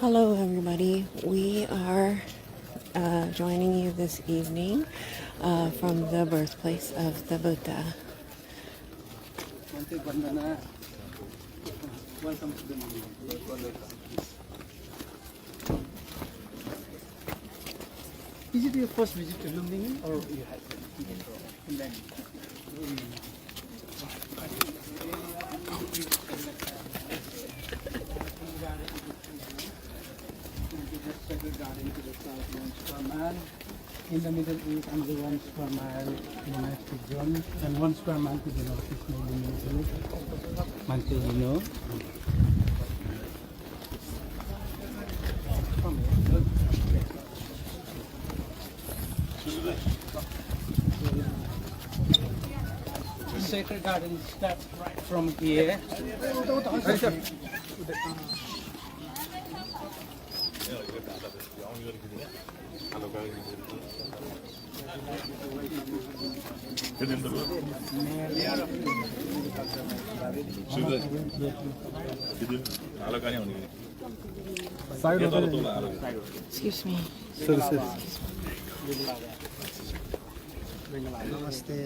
Hello everybody, we are joining you this evening from the birthplace of the Buddha. Welcome to the movie. Is it your first visit to Lumbini or you had been? In the middle is another 1 square mile monastic zone and 1 square mile to the north is Montelino. The sacred garden starts right from here. Excuse me. Namaste.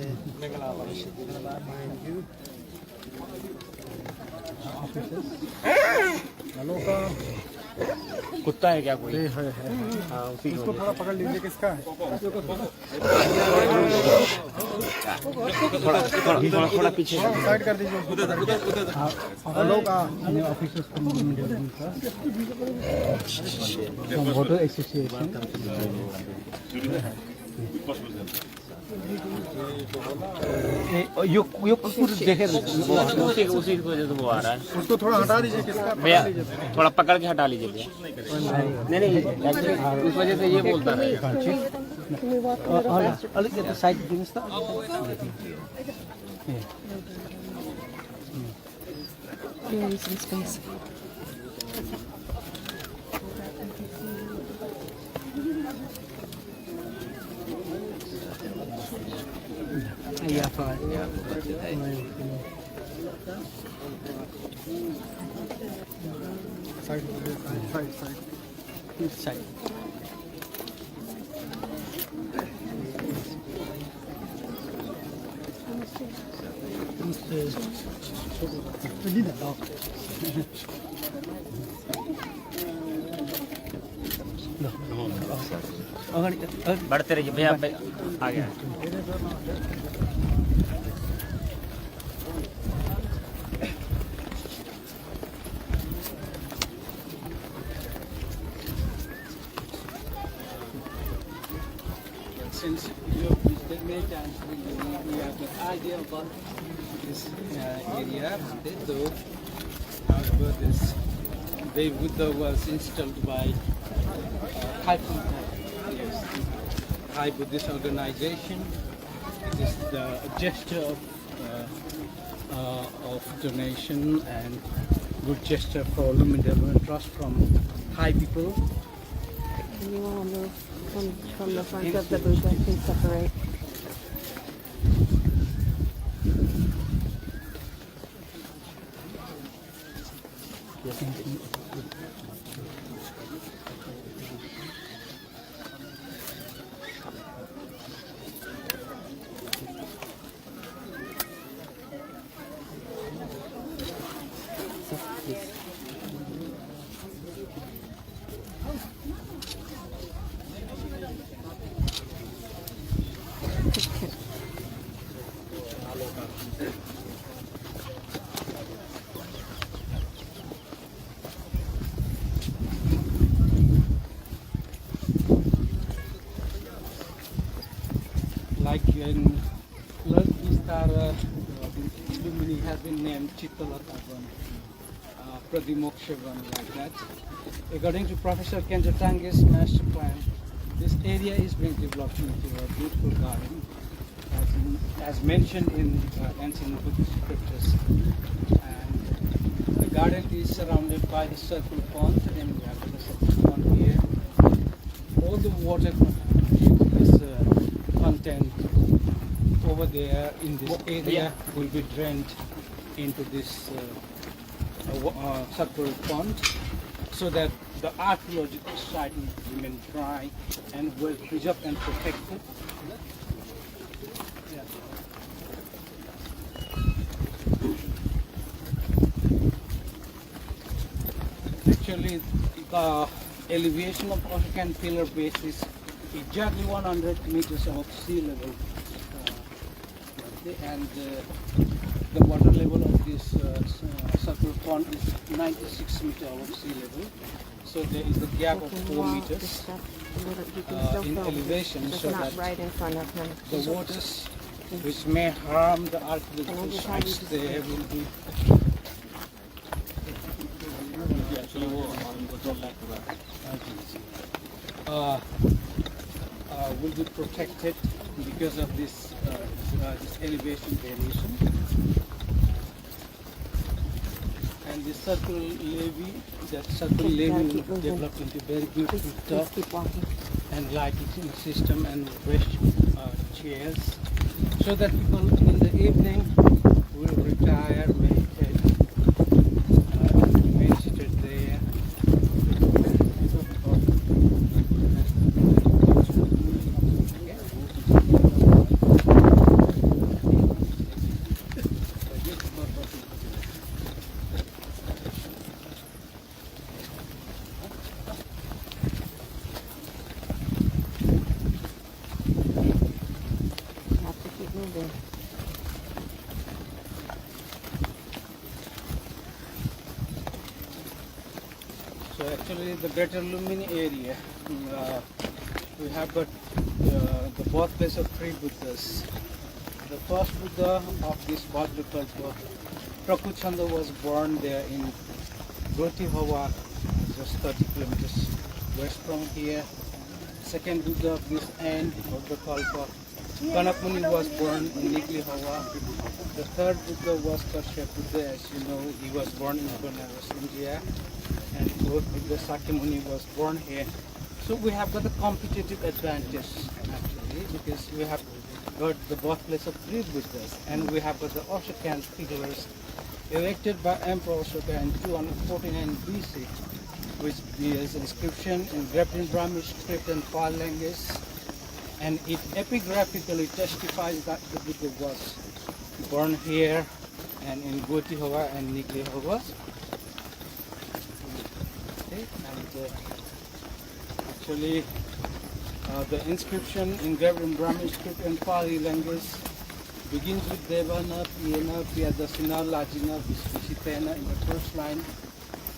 कुत्ता है क्या कोई? उसको थोड़ा पकड़ लीजिए किसका है? थोड़ा पीछे साइड कर दीजिए उसको हेलो का ऑफिसर्स फ्रॉम होटल एसोसिएशन यो कुकुर देखे उसी की वजह से वो आ रहा है। उसको थोड़ा हटा दीजिए किसका भैया थोड़ा पकड़ के हटा लीजिए भैया। नहीं उस वजह से ये बोलता है। Side There is some space. Yeah, fine. Side. Each side. बढ़ते रहिए भैया आ गया। Since you made chance, we have the idea about this area, though, however, this the Buddha was installed by Thai people. Yes, Thai Buddhist organization. It is the gesture of donation and good gesture for Lumbini Development Trust from Thai people. Can you all move from the front of the Buddha and separate? Like in Vistara, Lumbini has been named Chittalatavan, Pradimokshavan, like that. According to Professor Kenjatange's master plan, this area is being developed into a beautiful garden, as mentioned in ancient Buddhist scriptures. And the garden is surrounded by the circle pond, and we have the circle pond here. All the water content over there in this area will be drained into this circular pond, so that the archaeological site will remain dry and well preserved and protected. Actually, the elevation of Oshokan pillar base is exactly 100 meters above sea level, and the water level of this circle pond is 96 meters above sea level. So there is a gap of 4 meters in elevation, so not that right in front of him. the waters which may harm the archaeological sites there will be. Will be protected because of this elevation variation. And the circle levee, that circle levee will develop into very beautiful Please keep walking. and lighting system and rest chairs, so that people in the evening will retire, meditate, and remain seated there. Have to keep moving. So actually the greater Lumbini area, we have got the birthplace of three Buddhas. The first Buddha of this birthplace, Prakuchanda, was born there in Gotihawa, just 30 kilometers west from here. Second Buddha of this end of the Kalpa, Kanak Muni, was born in Niglihawa. The third Buddha was Kashyap Buddha, as you know, he was born in Banaras, India. And fourth Buddha Sakyamuni was born here. So we have got a competitive advantage actually, because we have got the birthplace of three Buddhas, and we have got the Ashokan figures erected by Emperor Ashoka in 249 BC, which bears inscription engraved in Brahmi script and Pali language, and it epigraphically testifies that the Buddha was born here and in Gotihawa and Niglihawa. And actually the inscription engraved in Brahmi script and Pali language begins with Devana, Piyana, Piyadasina, Lajina, Vishvishitena in the first line.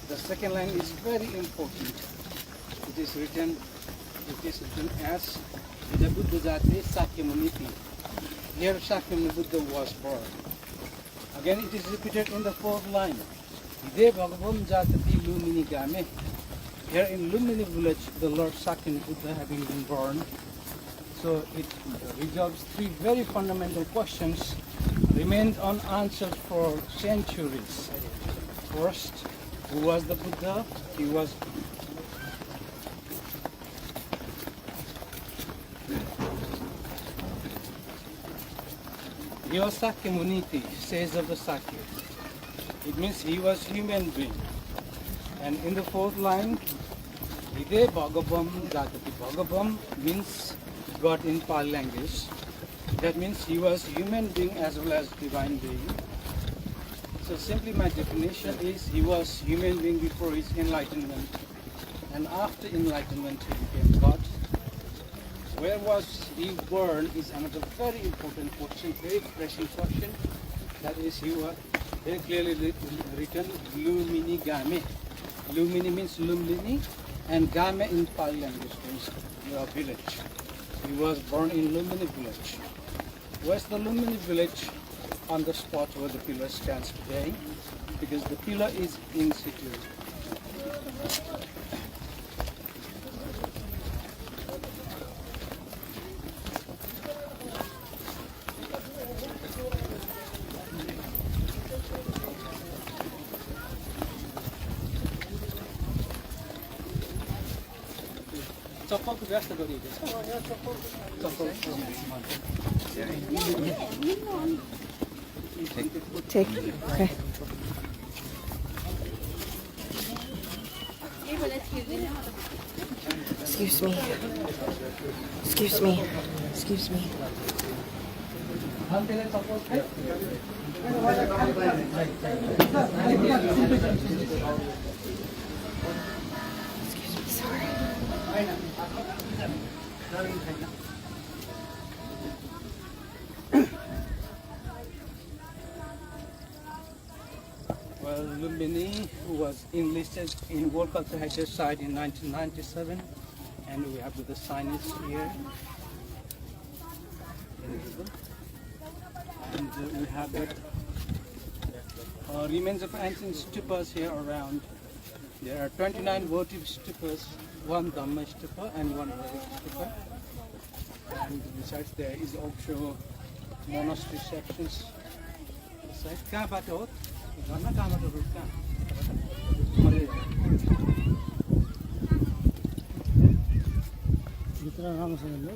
The second line is very important. It is written as the Buddha Jati Sakyamuni. here Shakyamuni Buddha was born. Again it is repeated in the fourth line. Ide Bhagavam Jatati Lumbini Game. Here in Lumbini village, the Lord Shakyamuni Buddha having been born. So it resolves three very fundamental questions remained unanswered for centuries. First, who was the Buddha? He was Sakyamuniti, says of the Sakya. It means he was human being. And in the fourth line, Ide Bhagavam Jatati. Bhagavam means God in Pali language. That means he was human being as well as divine being. So simply my definition is he was human being before his enlightenment. And after enlightenment he became God. Where was he born is another very important question, very pressing question. That is, he was very clearly written Lumbini Game. Lumbini means Lumbini, and Game in Pali language means village. He was born in Lumbini village. Where's the Lumbini village? On the spot where the pillar stands today, because the pillar is in situ. चप्पलको व्यवस्था गरिएको छ चप्पल Take. Okay. Excuse me. Excuse me. Excuse me. Excuse me, sorry. Well, Lumbini was enlisted in World Cultural Heritage Site in 1997, and we have the signage here. And we have the remains of ancient stupas here around. There are 29 votive stupas, one Dhamma stupa and one Vedic stupa. And besides there is also monastery sections. कहाँबाट हो? घरमा कहाँबाट हो? भित्र राम्रोसँगले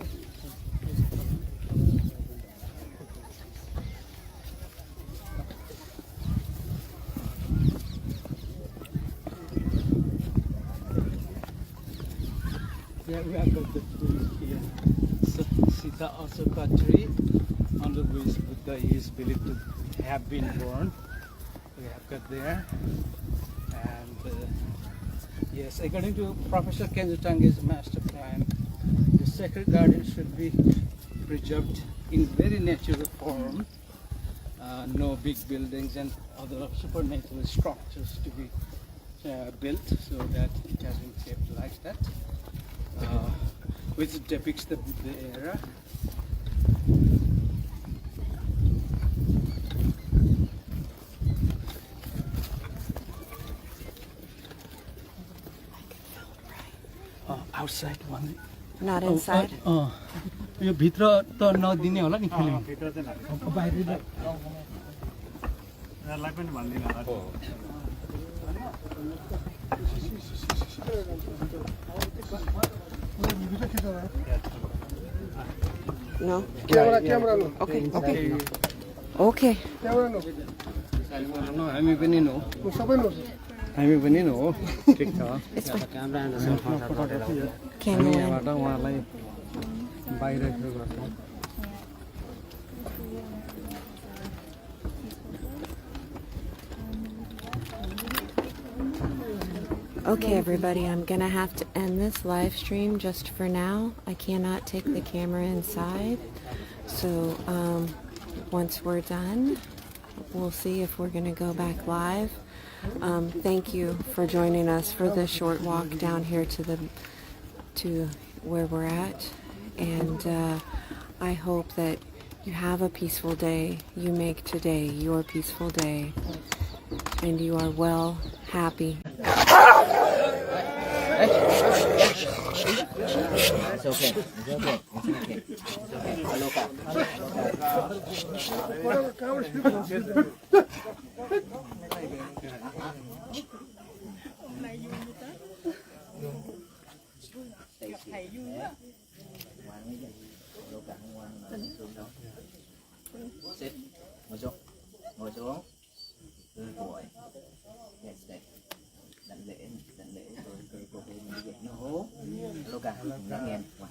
Yeah, we have got the tree here. Sita Asoka tree, under which Buddha is believed to have been born. We have got there. And yes, according to Professor Kenzutange's master plan, the sacred garden should be preserved in very natural form. No big buildings and other supernatural structures to be built, so that it has been kept like that. Which depicts the Buddha era. Outside one. Not inside? यो भित्र त नदिने होला नि खेल्ने भित्र चाहिँ बाहिर यसलाई पनि भन्दिन होला No? Camera. Okay, okay. Okay. हामी पनि नो हामी पनि नो हो ठीक छ It's fine. हामी Camera. यहाँबाट उहाँलाई बाहिर थियो गर्छौँ Okay, everybody, I'm gonna have to end this live stream just for now. I cannot take the camera inside. So once we're done, we'll see if we're gonna go back live. Thank you for joining us for this short walk down here to where we're at. And I hope that You have a peaceful day. You make today your peaceful day. And you are well, happy. It's okay. It's okay. It's okay. Sit. Ngồi xuống. Ngồi xuống. Đưa tuổi. Yes, stay. Đảnh lễ rồi cô đi dạy nó hố. Luca, nó nghe quay.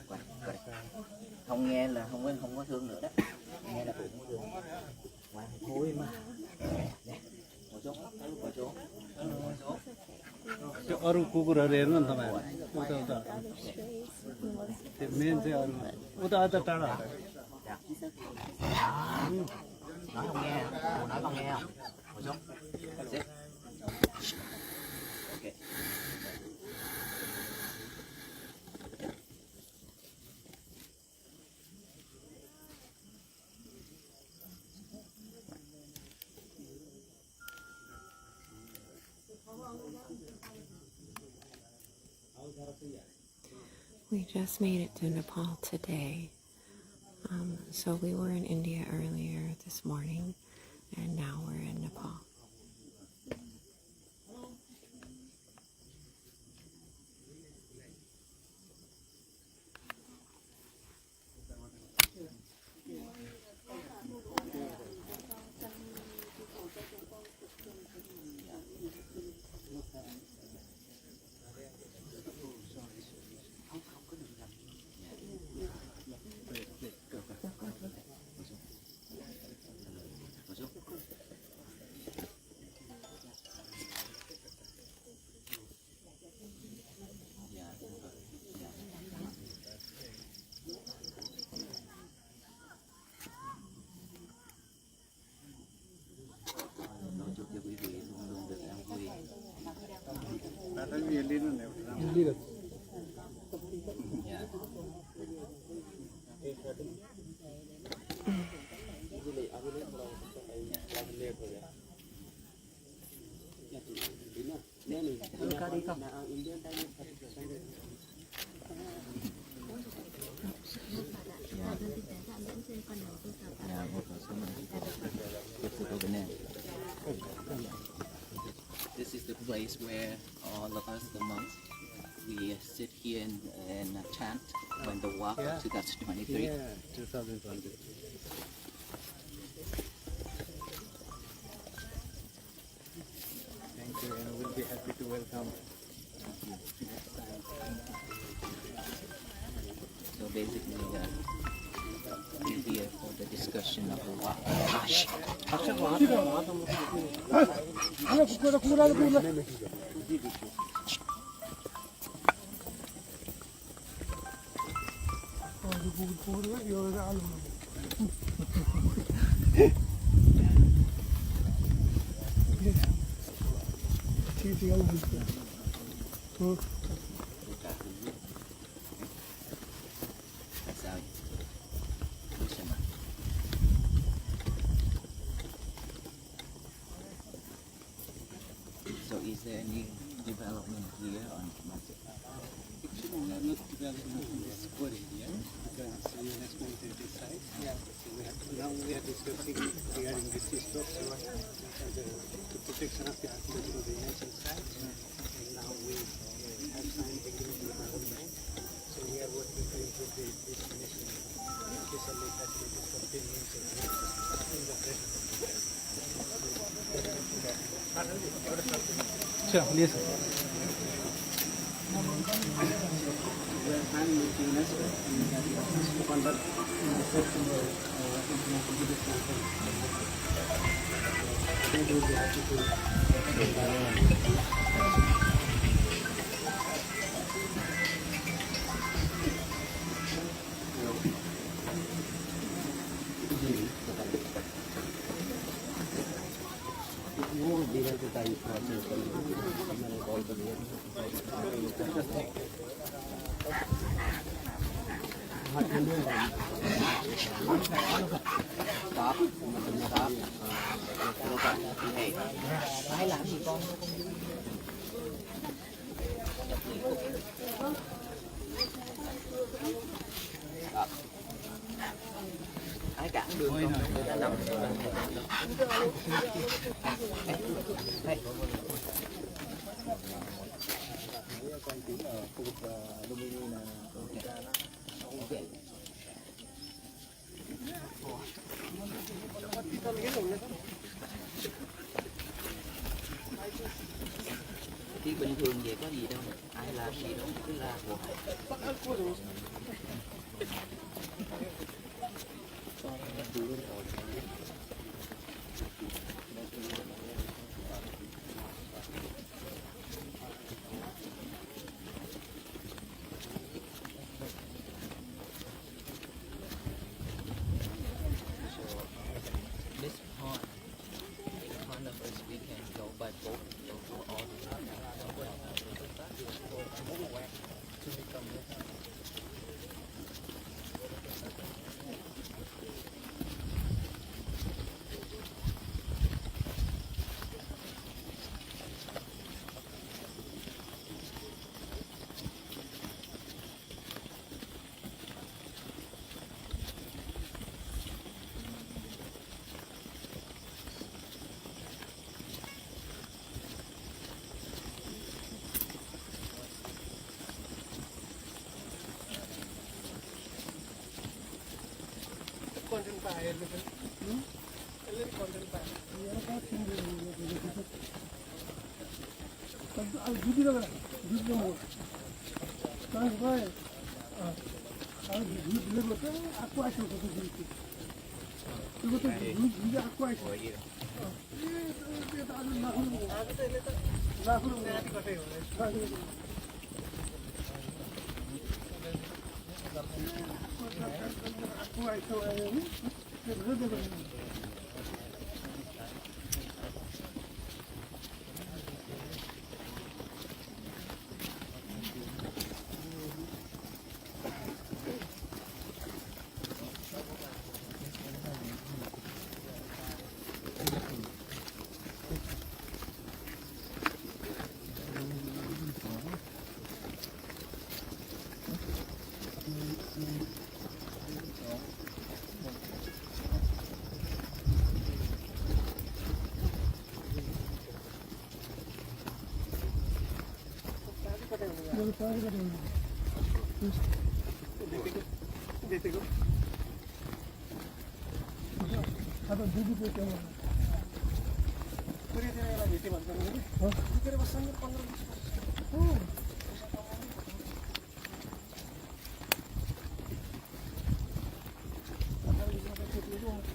Không nghe là không có thương nữa đó. Nghe là cũng không có thương. Quay thôi mà. Nè, ngồi xuống. त्यो अरू कुकुरहरू हेर्नु नि तपाईँ उता त्यो main चाहिँ अरू उता टाढा Nói không nghe, cô nói con nghe không? Ngồi xuống. Sit. Okay. We just made it to Nepal today. So we were in India earlier this morning, and now we're in Nepal. This is the place where all of us, the monks, we sit here and chant when the walk of 2023. Yeah, 2020. Thank you, and we'll be happy to welcome you next time. So basically, we're here for the discussion of the walk. Gosh. Sao vậy? So is there any development here on Masjid? Actually, we are not developing this core area because it's a UNESCO heritage site. So we are discussing regarding this structure, the protection of the archaeological nature site. And now we have signed agreement with the government. So we are working to improve this connection, especially facilities for buildings and in the present. Sure, yes. We are planning with UNESCO to conduct the September International Buddhist Conference. Maybe we'll be happy to Stop. Stop. Hey. Ai làm gì con? Ai cản đường không? Người ta nằm. Hey. Con tiếng ở khu vực Lumbini là okay. Thì bình thường vậy có gì đâu, ai làm gì đâu, cứ la hoài. This pond of us we can go by boat, go for all content pa content pa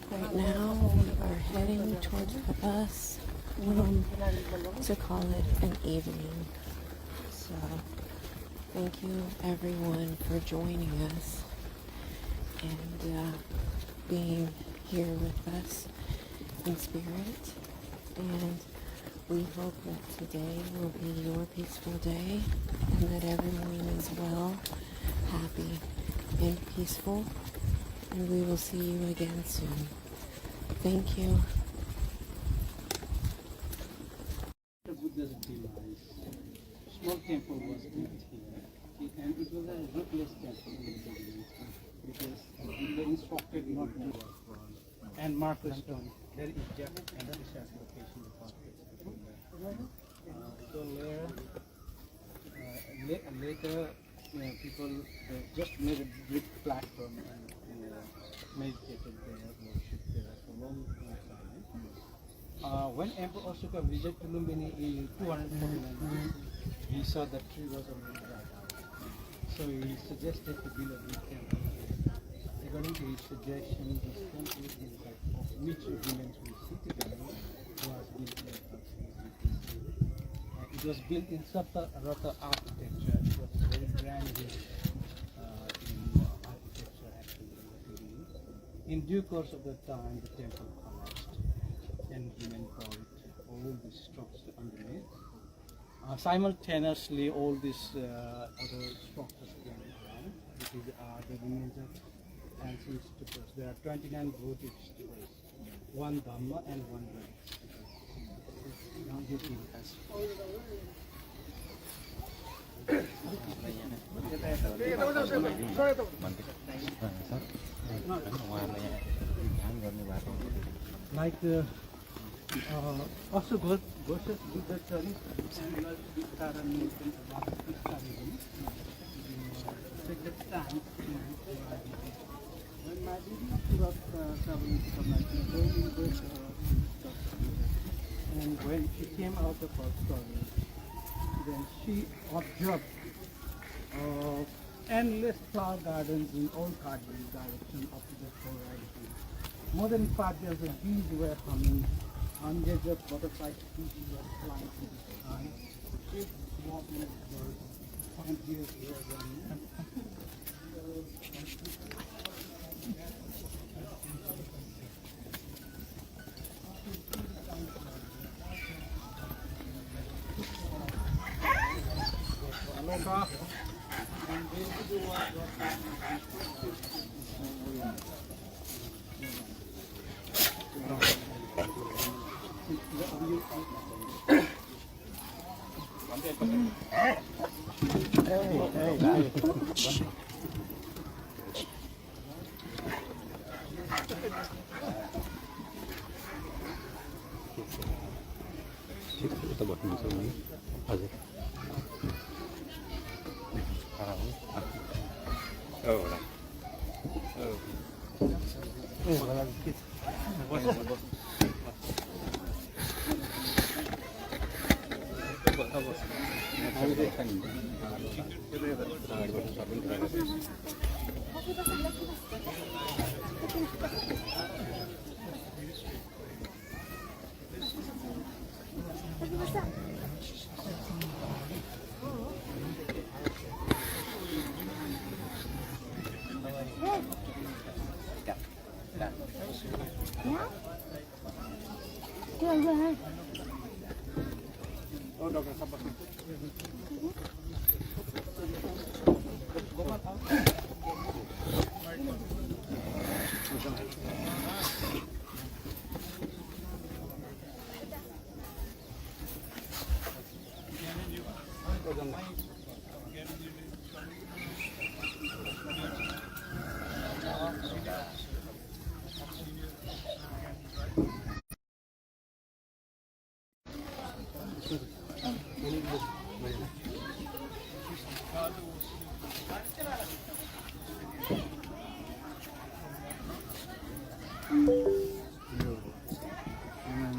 Right now we are heading towards the bus to call it an evening. So thank you everyone for joining us and being here with us in spirit. And we hope that today will be your peaceful day and that everyone is well, happy, and peaceful. And we will see you again soon. Thank you. The Buddha's demise. Small temple was built here, and it was a rootless temple in the beginning because the instructed not to work. And Marcus Stone, very exact and precise location of so later people just made a brick platform and meditated there, worshipped there for a long time. When Emperor Ashoka visited Lumbini in 249, he saw the tree was already dried out. So he suggested to build a big temple. According to his suggestion, this temple is of which agreement we see today was built in it was built in Sapta Rata architecture. It was very grand in architecture actually. In due course of the time, the temple collapsed and women called all these structures underneath. Simultaneously, all these other structures came down because is the remains of ancient stupas. There are 29 votive stupas, one Dhamma and one Ram. Now you can pass. Like also Gosha's Buddhachari, similar Vistara mentioned about Vistara. Second time, when Madhuri was traveling to Madhuri, and when she came out of her story, then she observed endless flower gardens in all cardinal direction up to the horizon. More than 5 years of bees were humming, hundreds of butterfly species were flying to the sky, big walking birds, and deers were running.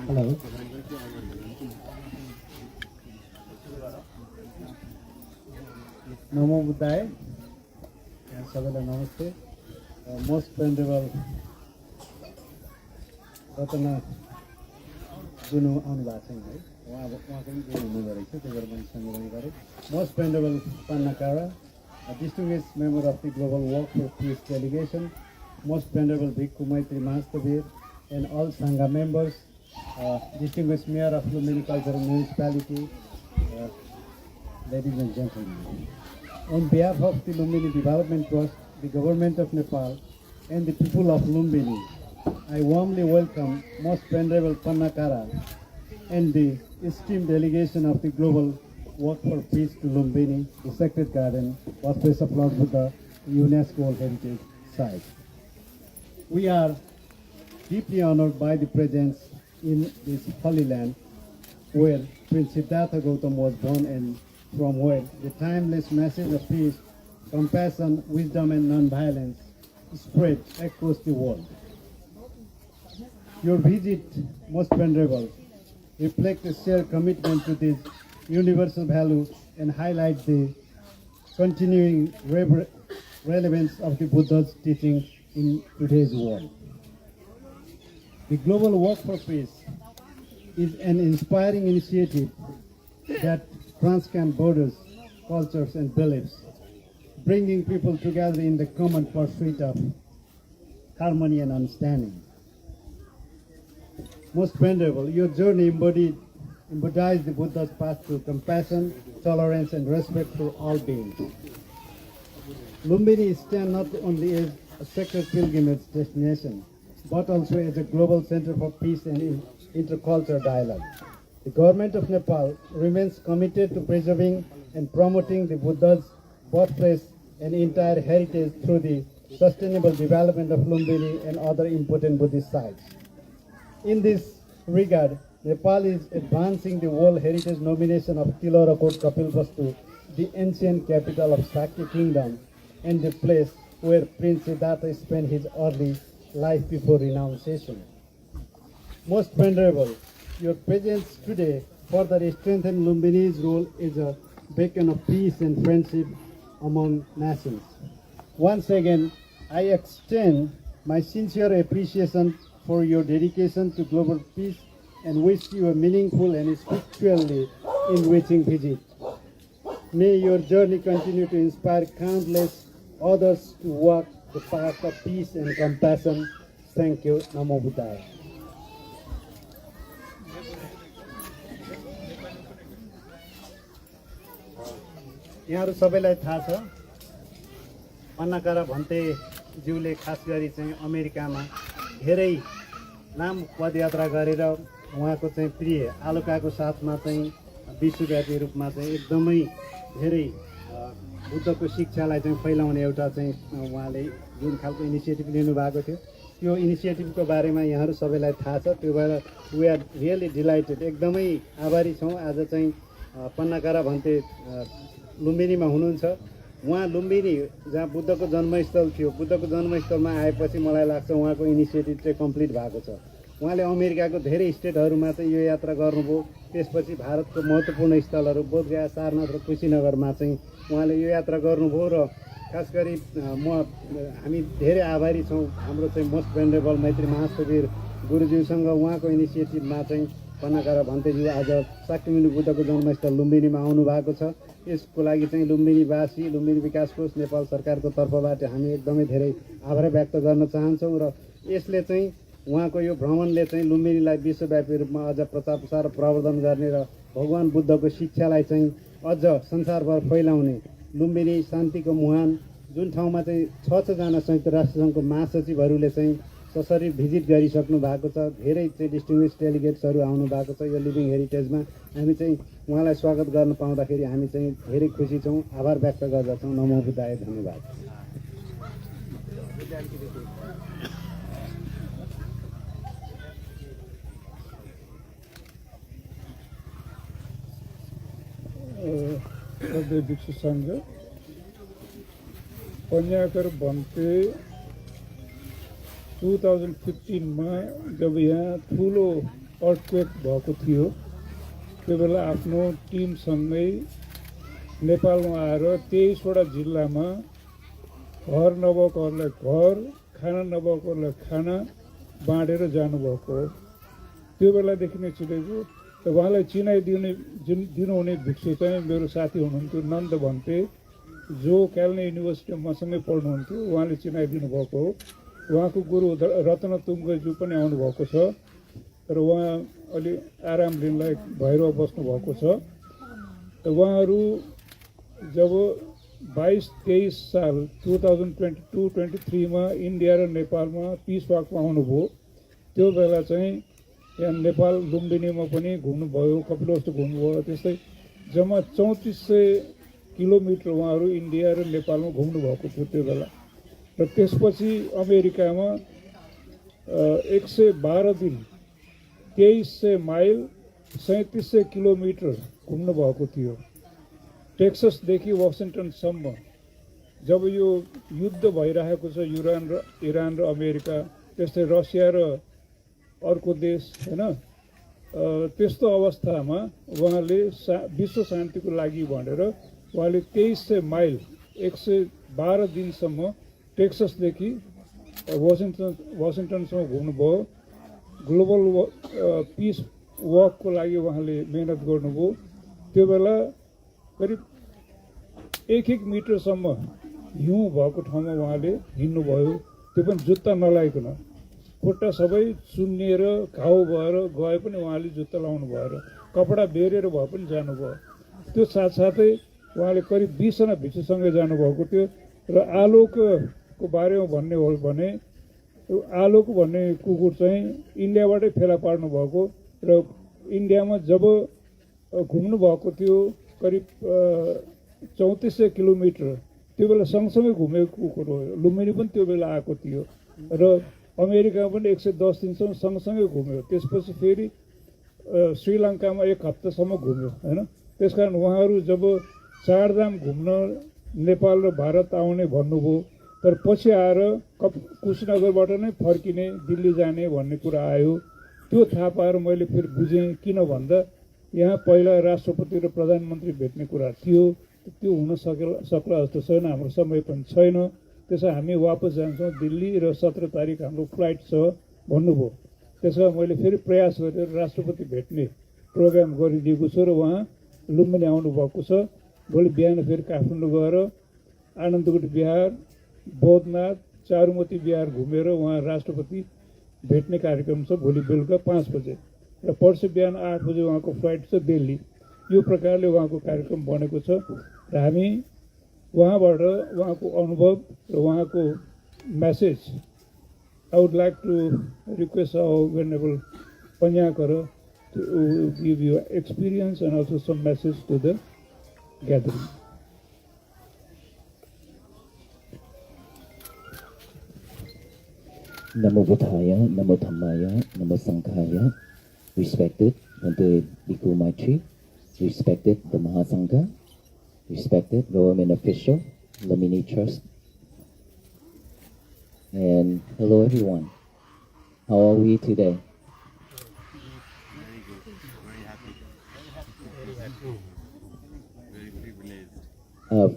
Hello. Namo Buddhaya. Sabaiलाई नमस्ते. Most venerable रत्न जुन आउनु भएको छैन है उहाँ पनि जो हुनुहुँदो रहेछ त्यो भएर मैले सम्बोधन गरेँ. Most venerable Pannakara, a distinguished member of the Global Walk for Peace delegation, most venerable Bhikkhu Maitri Mahavir, and all Sangha members, distinguished Mayor of Lumbini Cultural Municipality, ladies and gentlemen. On behalf of the Lumbini Development Trust, the Government of Nepal, and the people of Lumbini, I warmly welcome Most Venerable Pannakara and the esteemed delegation of the Global Walk for Peace to Lumbini, the Sacred Garden, Birthplace of Lord Buddha, UNESCO World Heritage Site. We are deeply honored by the presence in this holy land where Prince Siddhartha Gautam was born and from where the timeless message of peace, compassion, wisdom and non-violence spread across the world. Your visit, Most Venerable, reflects a shared commitment to these universal values and highlights the continuing relevance of the Buddha's teachings in today's world. The Global Walk for Peace is an inspiring initiative that transcends borders, cultures, and beliefs, bringing people together in the common pursuit of harmony and understanding. Most Venerable, your journey embodies the Buddha's path to compassion, tolerance, and respect for all beings. Lumbini stands not only as a sacred pilgrimage destination, but also as a global center for peace and intercultural dialogue. The government of Nepal remains committed to preserving and promoting the Buddha's birthplace and entire heritage through the sustainable development of Lumbini and other important Buddhist sites. In this regard, Nepal is advancing the World Heritage nomination of Tilorakot Kapilvastu, the ancient capital of Sakya Kingdom, and the place where Prince Siddhartha spent his early life before renunciation. Most venerable, your presence today further strengthens Lumbini's role as a beacon of peace and friendship among nations. Once again, I extend my sincere appreciation for your dedication to global peace and wish you a meaningful and spiritually enriching visit. May your journey continue to inspire countless others to walk the path of peace and compassion. Thank you. Namo Buddhaya. यहाँहरू सबैलाई थाहा छ अन्नाकारा भन्ते ज्यूले खास गरी चाहिँ अमेरिकामा धेरै लामो पदयात्रा गरेर उहाँको चाहिँ प्रिय आलुकाको साथमा चाहिँ विश्वव्यापी रूपमा चाहिँ एकदमै धेरै बुद्धको शिक्षालाई चाहिँ फैलाउने एउटा चाहिँ उहाँले जुन खालको इनिसिएटिभ लिनुभएको थियो त्यो इनिसिएटिभको बारेमा यहाँहरू सबैलाई थाहा छ। त्यो भएर वी आर रियली डिलाइटेड, एकदमै आभारी छौँ। आज चाहिँ पन्नाकारा भन्ते लुम्बिनीमा हुनुहुन्छ। उहाँ लुम्बिनी जहाँ बुद्धको जन्मस्थल थियो, बुद्धको जन्मस्थलमा आएपछि मलाई लाग्छ उहाँको इनिसिएटिभ चाहिँ कम्प्लिट भएको छ। उहाँले अमेरिकाको धेरै स्टेटहरूमा चाहिँ यो यात्रा गर्नुभयो। त्यसपछि भारतको महत्त्वपूर्ण स्थलहरू बोधगया, सारनाथ र कुशीनगरमा चाहिँ उहाँले यो यात्रा गर्नुभयो र खास गरी हामी धेरै आभारी छौँ हाम्रो चाहिँ मोस्ट भेनरेबल मैत्री महासचिव गुरुज्यूसँग। उहाँको इनिसिएटिभमा चाहिँ पन्नाकारा भन्तेज्यू आज शाक्यमुनि बुद्धको जन्मस्थल लुम्बिनीमा आउनु भएको छ। यसको लागि चाहिँ लुम्बिनीवासी, लुम्बिनी विकास कोष, नेपाल सरकारको तर्फबाट हामी एकदमै धेरै आभार व्यक्त गर्न चाहन्छौँ र यसले चाहिँ उहाँको यो भ्रमणले चाहिँ लुम्बिनीलाई विश्वव्यापी रूपमा अझ प्रचार प्रसार र प्रवर्धन गर्ने र भगवान् बुद्धको शिक्षालाई चाहिँ अझ संसारभर फैलाउने, लुम्बिनी शान्तिको मुहान जुन ठाउँमा चाहिँ 6जना संयुक्त राष्ट्रसङ्घको महासचिवहरूले चाहिँ सशरीर भिजिट गरिसक्नु भएको छ। धेरै चाहिँ डिस्टिङ्ग्विस डेलिगेट्सहरू आउनु भएको छ यो लिभिङ हेरिटेजमा। हामी चाहिँ उहाँलाई स्वागत गर्न पाउँदाखेरि हामी चाहिँ धेरै खुसी छौँ, आभार व्यक्त गर्दछौँ। नमो बुद्धाय। धन्यवाद। भिक्षु सङ्घ पन्याकर भन्ते 2015मा जब यहाँ ठुलो अर्थक्वेक भएको थियो त्यो बेला आफ्नो टिमसँगै नेपालमा आएर 23वटा जिल्लामा घर नभएकोहरूलाई घर, खाना नभएकोहरूलाई खाना बाँडेर जानुभएको हो। त्यो बेलादेखि नै चिनेको। त उहाँलाई दिनुहुने भिक्षु चाहिँ मेरो साथी हुनुहुन्थ्यो नन्द भन्ते, जो क्यालनी युनिभर्सिटीमा मसँगै पढ्नुहुन्थ्यो। उहाँले चिनाइदिनु भएको हो। उहाँको गुरु रत्न तुङ्गज्यू पनि आउनुभएको छ र उहाँ अलि आराम लिनलाई भएर बस्नुभएको छ। त उहाँहरू जब 22-23 साल 2022-23मा इन्डिया र नेपालमा पिस वाकमा आउनुभयो। त्यो बेला चाहिँ यहाँ नेपाल लुम्बिनीमा पनि घुम्नुभयो, कपिलवस्तु घुम्नुभयो। त्यस्तै जम्मा 3400 किलोमिटर उहाँहरू इन्डिया र नेपालमा घुम्नुभएको थियो त्यो बेला। र त्यसपछि अमेरिकामा 112 दिन 2300 माइल 3700 किलोमिटर घुम्नुभएको थियो। टेक्ससदेखि वासिङटनसम्म जब यो युद्ध भइरहेको छ इरान र अमेरिका, त्यस्तै रसिया र अर्को देश हैन, त्यस्तो अवस्थामा उहाँले विश्व शान्तिको लागि भनेर उहाँले 2300 माइल 112 दिनसम्म टेक्ससदेखि वासिङटनसम्म घुम्नुभयो। ग्लोबल पिस वकको लागि उहाँले मेहनत गर्नुभयो। त्यो बेला करिब 1-1 मिटरसम्म हिउँ भएको ठाउँमा उहाँले हिँड्नुभयो, त्यो पनि जुत्ता नलाइकन। खुट्टा सबै चुन्निएर घाउ भएर गए पनि उहाँले जुत्ता लाउनु भएर, कपडा बेरेर भए पनि जानुभयो। त्यो साथसाथै उहाँले करिब 20जना भिक्षुसँगै जानुभएको थियो। र आलोकको बारेमा भन्ने हो भने आलोक भन्ने कुकुर चाहिँ इन्डियाबाटै फेला पार्नु भएको र इन्डियामा जब घुम्नु भएको थियो करिब 3400 किलोमिटर त्यो बेला सँगसँगै घुमेको कुकुर हो लुम्बिनी पनि त्यो बेला आएको थियो र अमेरिकामा पनि 110 दिनसम्म सँगसँगै घुम्यो त्यसपछि फेरि श्रीलङ्कामा 1 हप्तासम्म घुम्यो हैन त्यसकारण उहाँहरू जब चारधाम घुम्न नेपाल र भारत आउने भन्नुभयो तर पछि आएर कुशनगरबाट नै फर्किने दिल्ली जाने भन्ने कुरा आयो त्यो थाहा पाएर मैले फेरि बुझेँ किन भन्दा यहाँ पहिला राष्ट्रपति र प्रधानमन्त्री भेट्ने कुरा थियो त्यो हुन सक्ला जस्तो छैन हाम्रो समय पनि छैन त्यसै हामी वापस जान्छौँ दिल्ली र 17 तारिक हाम्रो फ्लाइट छ भन्नुभयो त्यसमा मैले फेरि प्रयास गरेर राष्ट्रपति भेट्ने प्रोग्राम गरिदिएको छु र उहाँ लुम्बिनी आउनुभएको छ भोलि बिहान फेरि काठमाडौँ गएर आनन्दकुटी बिहार बौद्धनाथ चारुमती बिहार घुमेर उहाँ राष्ट्रपति भेट्ने कार्यक्रम छ भोलि बेलुका 5 बजे र पर्सि बिहान 8 बजे उहाँको फ्लाइट छ दिल्ली यो प्रकारले उहाँको कार्यक्रम बनेको छ र हामी उहाँबाट उहाँको अनुभव र उहाँको message I would like to request our Venerable Panyakara to give you experience and also some message to the gathering. Namo Buddhaya, Namo Dhammaya, Namo Sanghaya. Respected Bhante Bhikkhu Maitri, respected the Mahasangha, respected government official, Lumbini Trust, and hello everyone. How are we today?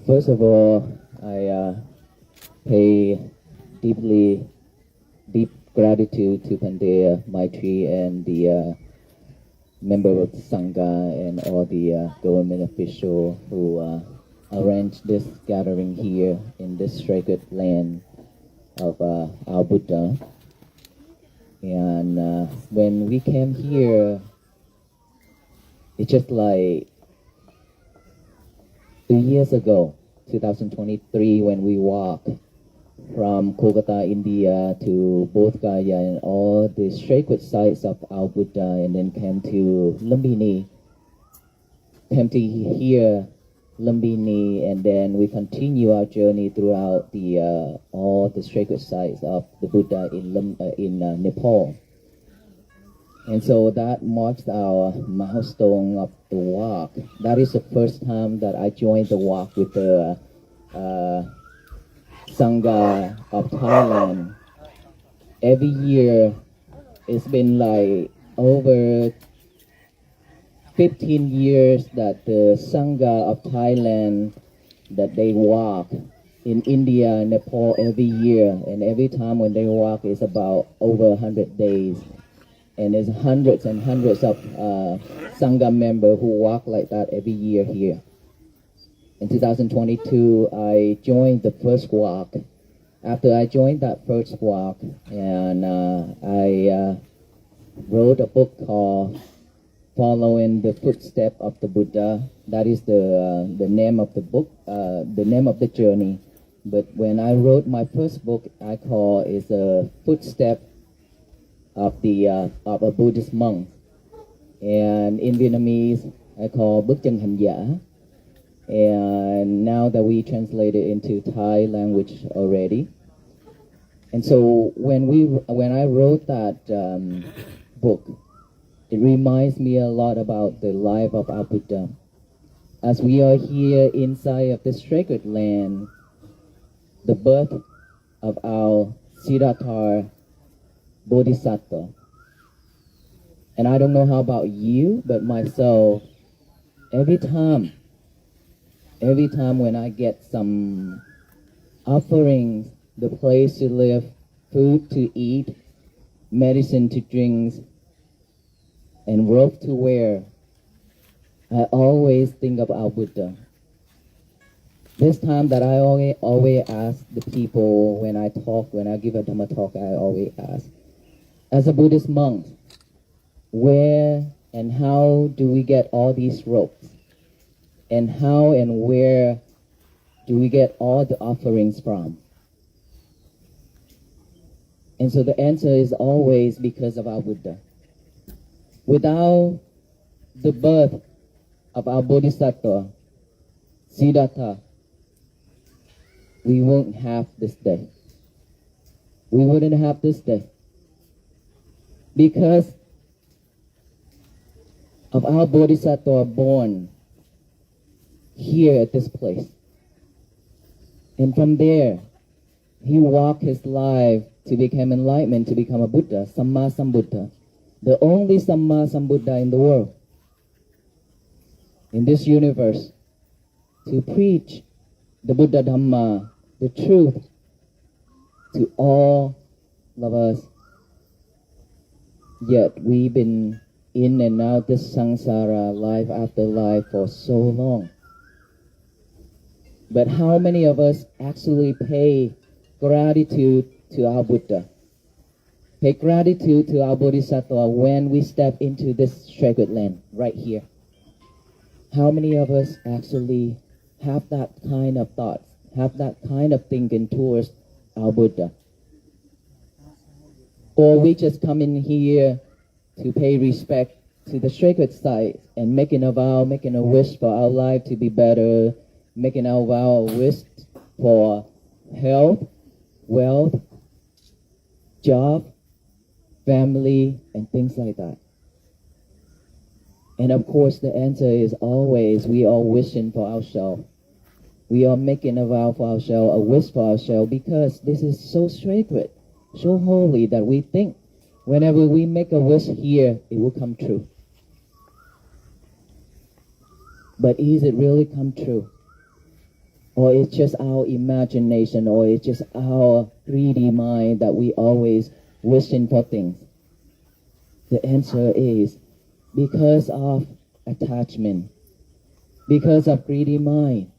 First of all, I pay deep gratitude to Bhante Maitri and the member of the Sangha and all the government official who arranged this gathering here in this sacred land of our Buddha. And when we came here, it's just like 2 years ago, 2023, when we walked from Kolkata, India to Bodh Gaya and all the sacred sites of our Buddha, and then came to Lumbini, came to here, Lumbini, and then we continue our journey throughout the all the sacred sites of the Buddha in Nepal. And so that marks our milestone of the walk. That is the first time that I joined the walk with the Sangha of Thailand. Every year, it's been like over 15 years that the Sangha of Thailand that they walk in India, Nepal every year, and every time when they walk it's about over 100 days, and there's hundreds and hundreds of Sangha members who walk like that every year here. In 2022, I joined the first walk. After I joined that first walk, and I wrote a book called Following the Footsteps of the Buddha. That is the name of the book, the name of the journey. But when I wrote my first book, I call it a footstep of a Buddhist monk, and in Vietnamese I call Bước chân hành giả. And now that we translate it into Thai language already, and so when I wrote that book, it reminds me a lot about the life of our Buddha. As we are here inside of this sacred land, the birth of our Siddhartha Bodhisattva. And I don't know how about you, but myself, every time when I get some offerings, the place to live, food to eat, medicine to drink, and robe to wear, I always think of our Buddha. This time that I always ask the people when I give a Dhamma talk, I always ask, as a Buddhist monk, where and how do we get all these robes? And how and where do we get all the offerings from? And so the answer is always because of our Buddha. Without the birth of our Bodhisattva, Siddhartha, we won't have this day. We wouldn't have this day. Because of our Bodhisattva born here at this place. And from there, he walked his life to become enlightenment, to become a Buddha, Samma Sambuddha, the only Samma Sambuddha in the world, in this universe, to preach the Buddha Dhamma, the truth, to all of us. Yet we've been in and out this samsara, life after life, for so long. But how many of us actually pay gratitude to our Buddha? Pay gratitude to our Bodhisattva when we step into this sacred land, right here. How many of us actually have that kind of thoughts, have that kind of thinking towards our Buddha? Or we just come in here to pay respect to the sacred sites and making a vow, making a wish for our life to be better, making our vow, a wish for health, wealth, job, family, and things like that. And of course, the answer is always we are wishing for ourselves. We are making a vow for ourselves, a wish for ourselves, because this is so sacred, so holy that we think whenever we make a wish here, it will come true. But is it really come true? Or it's just our imagination, or it's just our greedy mind that we always wishing for things? The answer is because of attachment, because of greedy mind,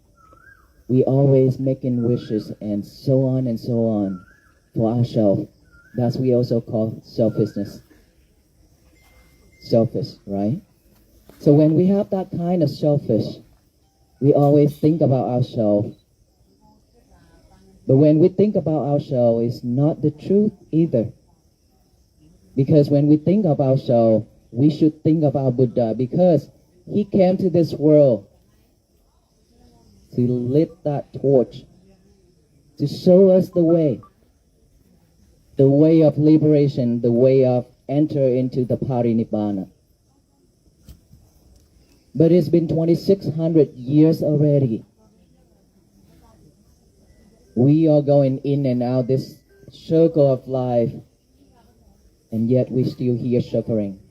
we always making wishes and so on for ourselves. That's we also call selfishness. Selfish, right? So when we have that kind of selfish, we always think about ourselves. But when we think about ourselves, it's not the truth either. Because when we think of ourselves, we should think about Buddha, because he came to this world to lit that torch, to show us the way of liberation, the way of enter into the Parinibbana. But it's been 2,600 years already. We are going in and out this circle of life, and yet we still here suffering.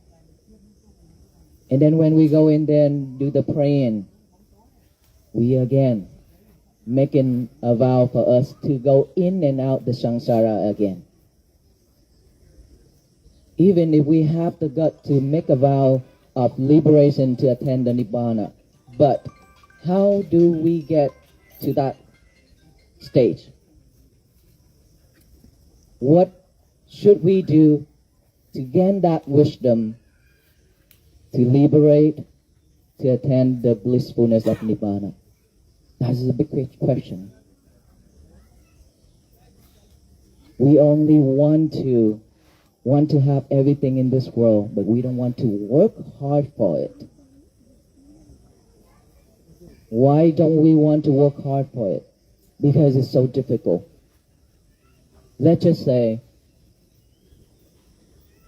And then when we go in there and do the praying, we again making a vow for us to go in and out the samsara again. Even if we have the gut to make a vow of liberation to attend the Nibbana, but how do we get to that stage? What should we do to gain that wisdom to liberate, to attain the blissfulness of Nibbana? That is a big question. We only want to have everything in this world, but we don't want to work hard for it. Why don't we want to work hard for it? Because it's so difficult. Let's just say,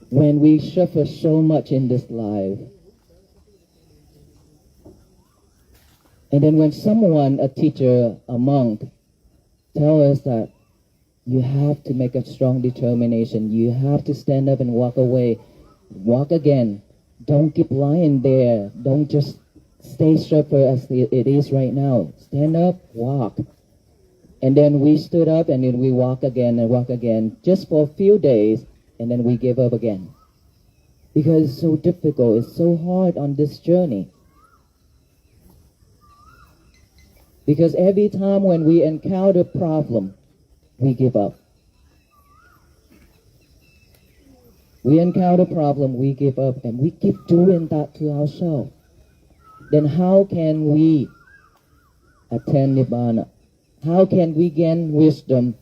when we suffer so much in this life, and then when someone, a teacher, a monk, tell us that you have to make a strong determination, you have to stand up and walk away, walk again, don't keep lying there, don't just stay suffer as it is right now, stand up, walk. And then we stood up and then we walk again, just for a few days, and then we give up again. Because it's so difficult, it's so hard on this journey. Because every time when we encounter problem, we give up. We encounter problem, we give up, and we keep doing that to ourselves. Then how can we attain Nibbana? How can we gain wisdom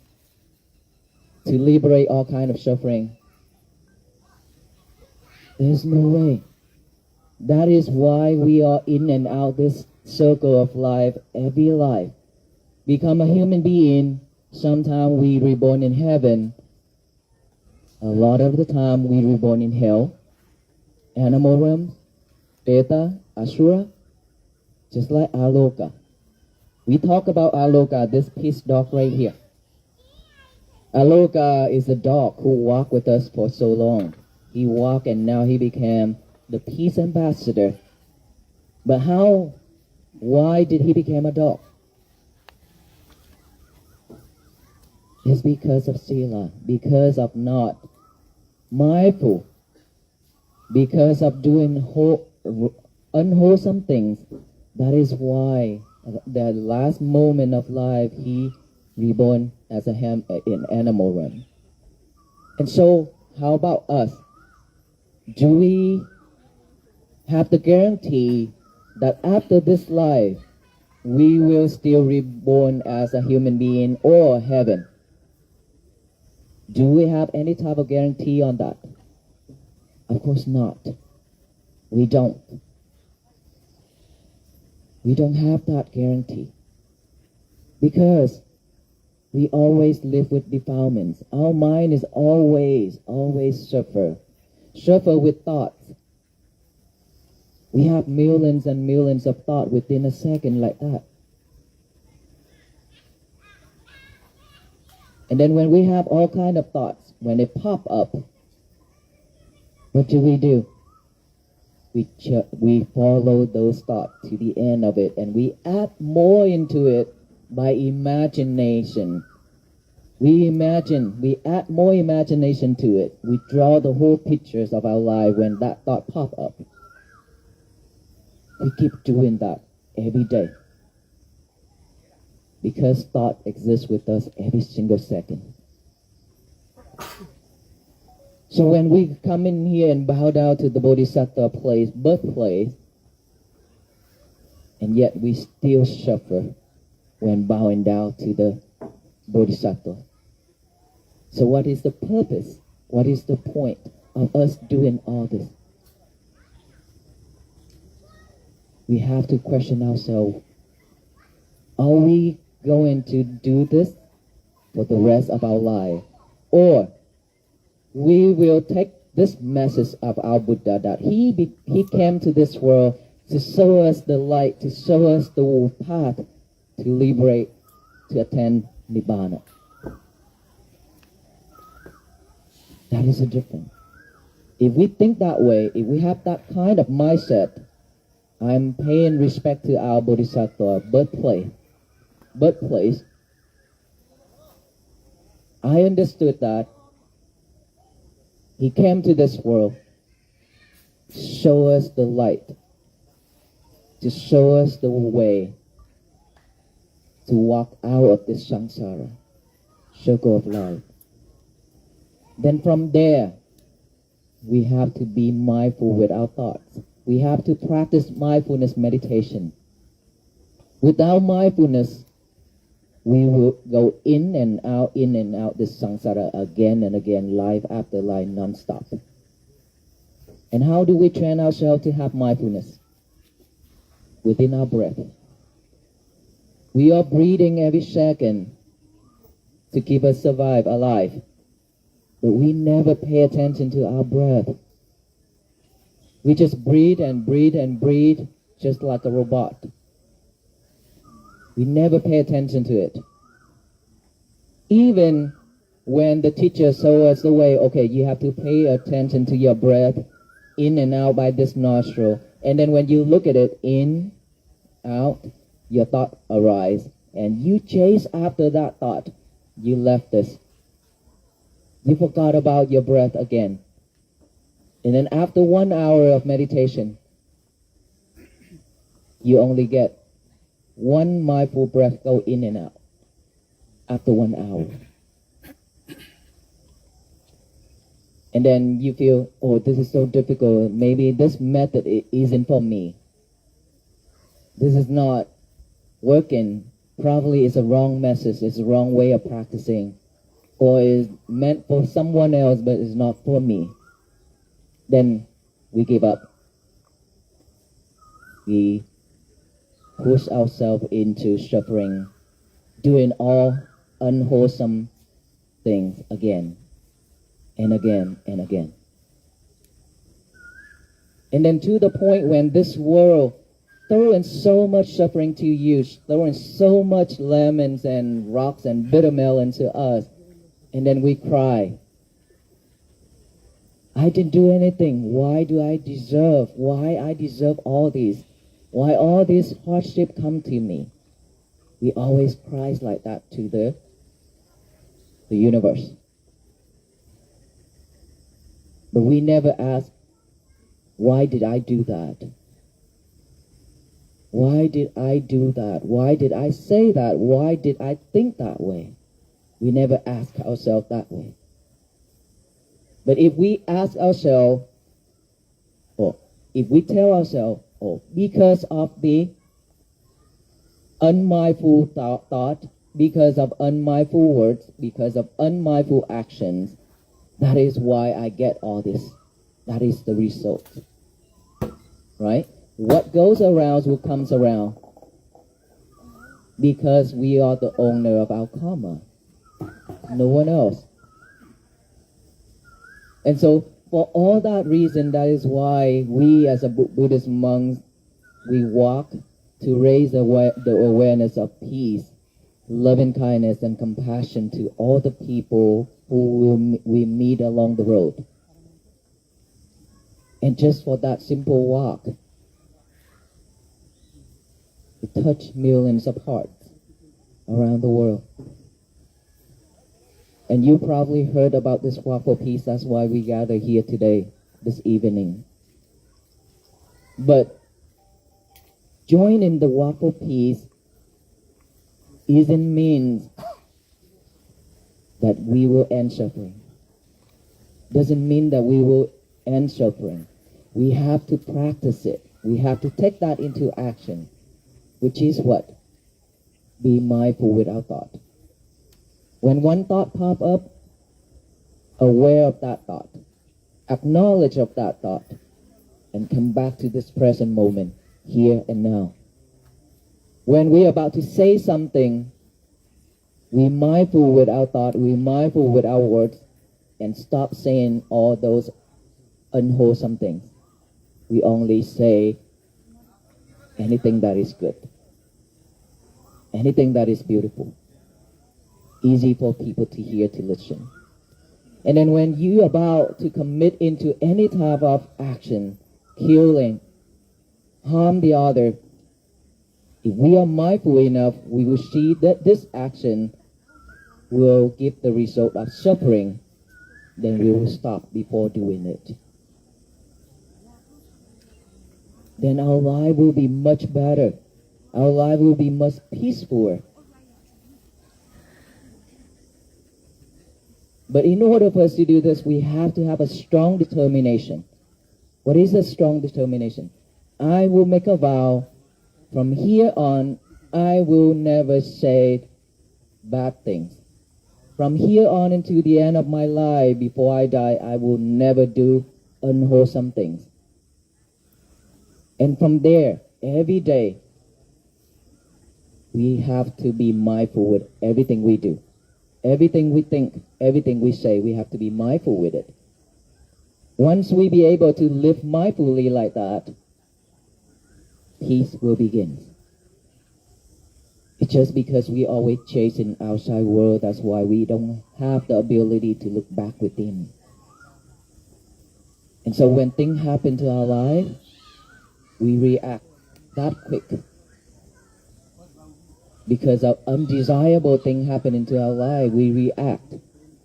to liberate all kind of suffering? There's no way. That is why we are in and out this circle of life, every life. Become a human being, sometimes we reborn in heaven. A lot of the time we reborn in hell, animal realm, Beta, Asura, just like Aloka. We talk about Aloka, this peace dog right here. Aloka is a dog who walked with us for so long. He walked and now he became the peace ambassador. But why did he become a dog? It's because of Sila, because of not mindful, because of doing unwholesome things. That is why the last moment of life he reborn as in animal realm. And so, how about us? Do we have the guarantee that after this life we will still reborn as a human being or heaven? Do we have any type of guarantee on that? Of course not. We don't. We don't have that guarantee. Because we always live with defilements. Our mind is always suffer with thoughts. We have millions and millions of thoughts within a second like that. And then when we have all kind of thoughts, when they pop up, what do? We follow those thoughts to the end of it, and we add more into it by imagination. We add more imagination to it. We draw the whole pictures of our life when that thought pop up. We keep doing that every day. Because thought exists with us every single second. So when we come in here and bow down to the Bodhisattva place, birthplace, and yet we still suffer when bowing down to the Bodhisattva. So what is the purpose? What is the point of us doing all this? We have to question ourselves. Are we going to do this for the rest of our life? Or we will take this message of our Buddha that he came to this world to show us the light, to show us the path to liberate, to attain Nibbana. That is a difference. If we think that way, if we have that kind of mindset, I'm paying respect to our Bodhisattva birthplace. I understood that he came to this world to show us the light, to show us the way to walk out of this samsara, circle of life. Then from there, we have to be mindful with our thoughts. We have to practice mindfulness meditation. Without mindfulness, we will go in and out this samsara again and again, life after life, non-stop. And how do we train ourselves to have mindfulness? Within our breath. We are breathing every second to keep us survive, alive. But we never pay attention to our breath. We just breathe and breathe and breathe, just like a robot. We never pay attention to it. Even when the teacher shows us the way, okay, you have to pay attention to your breath, in and out by this nostril. And then when you look at it, in, out, your thought arise. And you chase after that thought. You left this. You forgot about your breath again. And then after 1 hour of meditation, you only get one mindful breath go in and out after 1 hour. And then you feel, oh, this is so difficult. Maybe this method isn't for me. This is not working probably is a wrong message, it's a wrong way of practicing, or is meant for someone else but is not for me, then we give up. We push ourselves into suffering, doing all unwholesome things again and again and again. And then to the point when this world throwing so much suffering to you, throwing so much lemons and rocks and bitter melon to us, and then we cry, I didn't do anything. Why I deserve all these? Why all this hardship come to me? We always cry like that to the universe. But we never ask, why did I do that? Why did I do that? Why did I say that? Why did I think that way? We never ask ourselves that way. But if we ask ourselves, or if we tell ourselves, because of the unmindful thought, because of unmindful words, because of unmindful actions, that is why I get all this. That is the result. Right? What goes around will comes around, because we are the owner of our karma. No one else. And so, for all that reason, that is why we as a Buddhist monks, we walk to raise the awareness of peace, loving kindness, and compassion to all the people who we meet along the road. And just for that simple walk, it touched millions of hearts around the world. And you probably heard about this walk for peace. That's why we gather here today, this evening. But joining the walk for peace isn't means that we will end suffering. Doesn't mean that we will end suffering. We have to practice it. We have to take that into action, which is what? Be mindful with our thought. When one thought pop up, aware of that thought, acknowledge of that thought, and come back to this present moment, here and now. When we're about to say something, we mindful with our thought, we mindful with our words, and stop saying all those unwholesome things. We only say anything that is good, anything that is beautiful, easy for people to hear, to listen. And then when you're about to commit into any type of action, killing, harm the other, if we are mindful enough, we will see that this action will give the result of suffering, then we will stop before doing it. Then our life will be much better. Our life will be much peacefuler. But in order for us to do this, we have to have a strong determination. What is a strong determination? I will make a vow, from here on, I will never say bad things. From here on into the end of my life, before I die, I will never do unwholesome things. And from there, every day, we have to be mindful with everything we do. Everything we think, everything we say, we have to be mindful with it. Once we be able to live mindfully like that, peace will begin. It's just because we always chasing outside world, that's why we don't have the ability to look back within. And so when things happen to our life, we react that quick. Because of undesirable thing happen into our life, we react.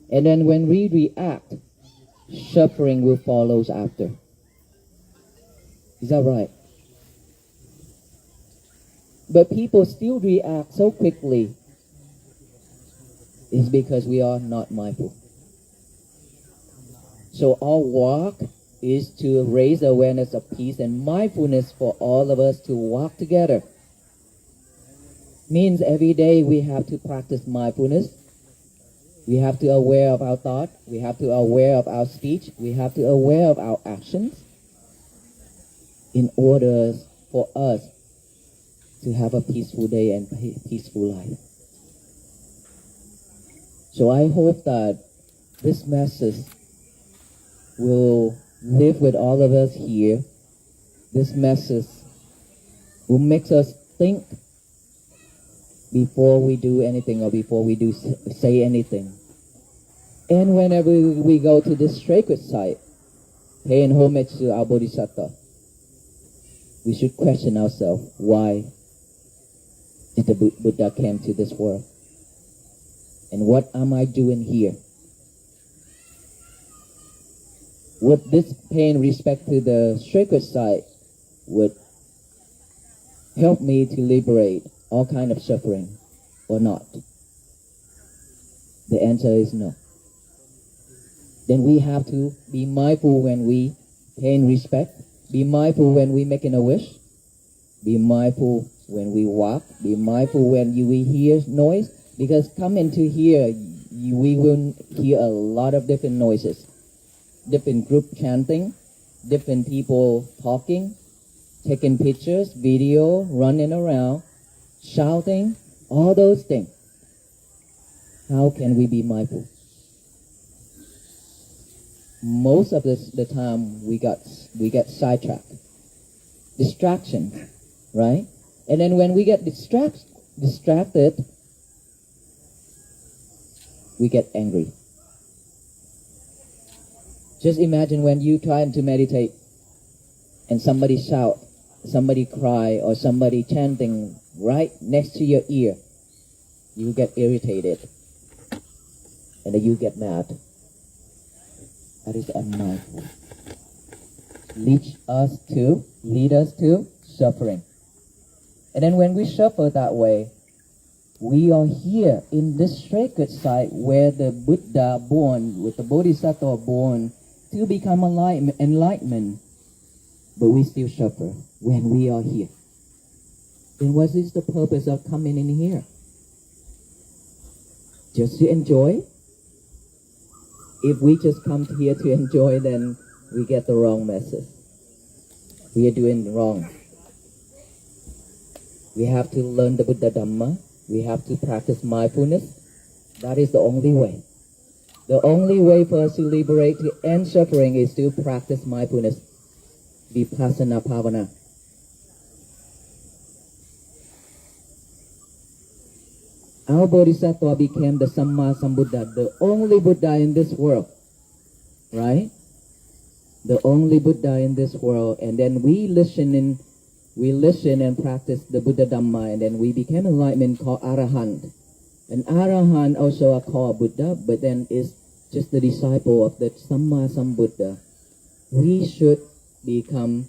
And then when we react, suffering will follow after. Is that right? But people still react so quickly. It's because we are not mindful. So our walk is to raise awareness of peace and mindfulness for all of us to walk together. Means every day we have to practice mindfulness. We have to aware of our thought. We have to aware of our speech. We have to aware of our actions in order for us to have a peaceful day and peaceful life. So I hope that this message will live with all of us here. This message will make us think before we do anything or before we do say anything. And whenever we go to this sacred site, paying homage to our Bodhisattva, we should question ourselves, why did the Buddha came to this world? And what am I doing here? Would this paying respect to the sacred site would help me to liberate all kind of suffering or not? The answer is no. Then we have to be mindful when we pay respect, be mindful when we making a wish, be mindful when we walk, be mindful when we hear noise, because come into here, we will hear a lot of different noises, different group chanting, different people talking, taking pictures, video, running around, shouting, all those things. How can we be mindful? Most of the time we get sidetracked, distraction, right? And then when we get distracted, we get angry. Just imagine when you try to meditate and somebody shout, somebody cry, or somebody chanting right next to your ear. You get irritated and then you get mad. That is unmindful. Lead us to suffering. And then when we suffer that way, we are here in this sacred site where the Buddha born, with the Bodhisattva born to become enlightenment, but we still suffer when we are here. Then what is the purpose of coming in here? Just to enjoy? If we just come here to enjoy, then we get the wrong message. We are doing wrong. We have to learn the Buddha Dhamma. We have to practice mindfulness. That is the only way. The only way for us to liberate, to end suffering, is to practice mindfulness. Vipassana Bhavana. Our Bodhisattva became the Samma Sambuddha, the only Buddha in this world, right? The only Buddha in this world. And then we listen and practice the Buddha Dhamma, and then we became enlightenment called Arahant. And Arahant also are called Buddha, but then is just the disciple of the Samma Sambuddha. We should become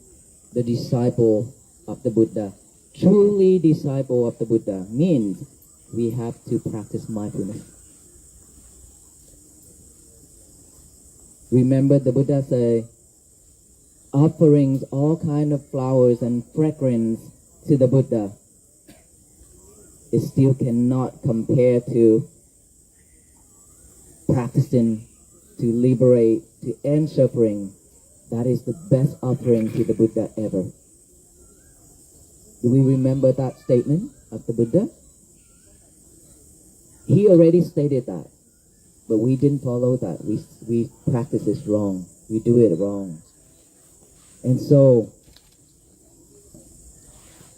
the disciple of the Buddha. Truly disciple of the Buddha means we have to practice mindfulness. Remember the Buddha say, offerings, all kind of flowers and fragrance to the Buddha, it still cannot compare to practicing to liberate, to end suffering. That is the best offering to the Buddha ever. Do we remember that statement of the Buddha? He already stated that, but we didn't follow that. We practice this wrong. We do it wrong. And so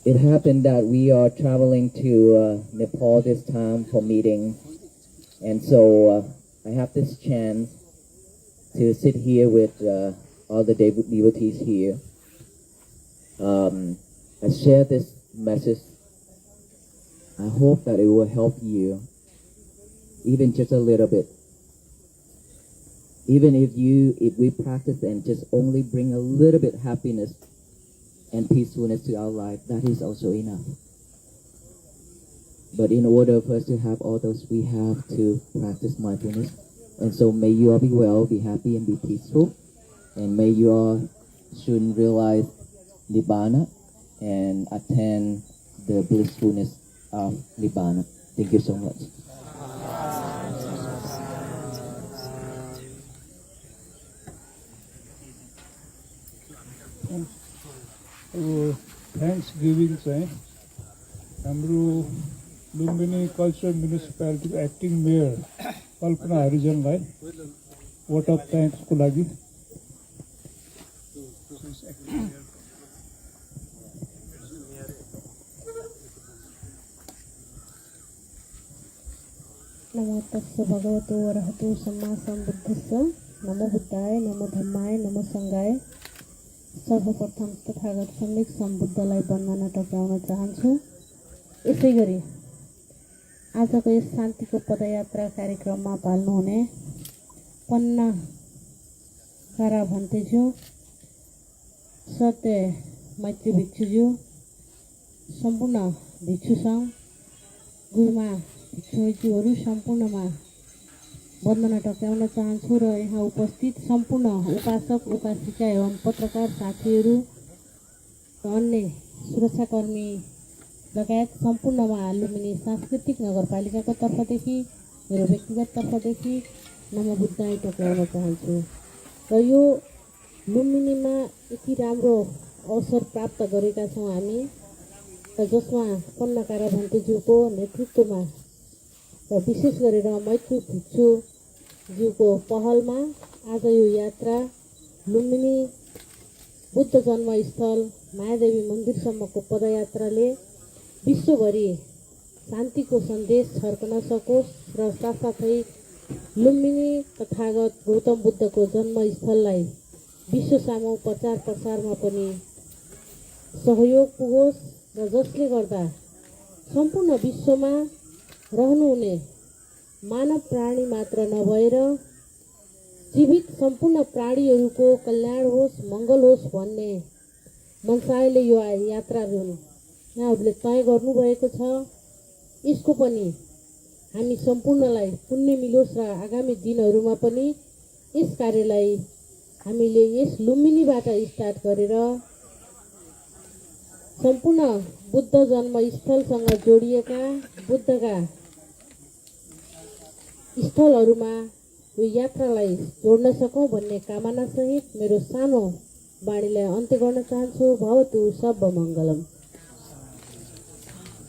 it happened that we are traveling to Nepal this time for meeting, and so I have this chance to sit here with all the devotees here. I share this message. I hope that it will help you, even just a little bit. Even if we practice and just only bring a little bit happiness and peacefulness to our life, that is also enough. But in order for us to have all those, we have to practice mindfulness. And so may you all be well, be happy, and be peaceful. And may you all soon realize Nibbana and attain the blissfulness of Nibbana. Thank you so much. Thanks giving चाहिँ हाम्रो Lumbini cultural म्युनिसिपालिटीको acting mayor Kalpana हरिजनलाई vote of थ्याङ्क्सको लागि नमो तस्य भगवतो वरहतो सम्मा सम्बुद्धस्य नमो बुद्धाय नमो धम्माय नमो सङ्घाय। सर्वप्रथम तथागत सम्यक सम्बुद्धलाई वन्दना टक्राउन चाहन्छु। यसै गरी आजको यस शान्तिको पदयात्रा कार्यक्रममा पाल्नुहुने पन्ना कारा भन्तेज्यू, सत्य मैत्री भिक्षुज्यू, सम्पूर्ण भिक्षु सङ्घ, गुरुमा भिक्षुज्यूहरू सम्पूर्णमा वन्दना टक्राउन चाहन्छु र यहाँ उपस्थित सम्पूर्ण उपासक उपासिका एवं पत्रकार साथीहरू र अन्य सुरक्षाकर्मी लगायत सम्पूर्णमा लुम्बिनी सांस्कृतिक नगरपालिकाको तर्फदेखि मेरो व्यक्तिगत तर्फदेखि नमो बुद्धाय टक्राउन चाहन्छु। र यो लुम्बिनीमा यति राम्रो अवसर प्राप्त गरेका छौँ हामी, र जसमा पन्ना कारा भन्तेज्यूको नेतृत्वमा र विशेष गरेर मैत्री भिक्षुज्यूको पहलमा आज यो यात्रा लुम्बिनी बुद्ध जन्मस्थल मायादेवी मन्दिरसम्मको पदयात्राले विश्वभरि शान्तिको सन्देश छर्कन सकोस् र साथसाथै लुम्बिनी तथागत गौतम बुद्धको जन्मस्थललाई विश्व सामु प्रचार प्रसारमा पनि सहयोग पुगोस् र जसले गर्दा सम्पूर्ण विश्वमा रहनुहुने मानव प्राणी मात्र नभएर जीवित सम्पूर्ण प्राणीहरूको कल्याण होस्, मङ्गल होस् भन्ने मनसायले यो यात्रा यहाँहरूले तय गर्नुभएको छ। यसको पनि हामी सम्पूर्णलाई पुण्य मिलोस् र आगामी दिनहरूमा पनि यस कार्यलाई हामीले यस लुम्बिनीबाट स्टार्ट गरेर सम्पूर्ण बुद्ध जन्मस्थलसँग जोडिएका बुद्धका स्थलहरूमा यो यात्रालाई जोड्न सकौँ भन्ने कामनासहित मेरो सानो बाणीलाई अन्त्य गर्न चाहन्छु। भवतु सर्व मङ्गलम।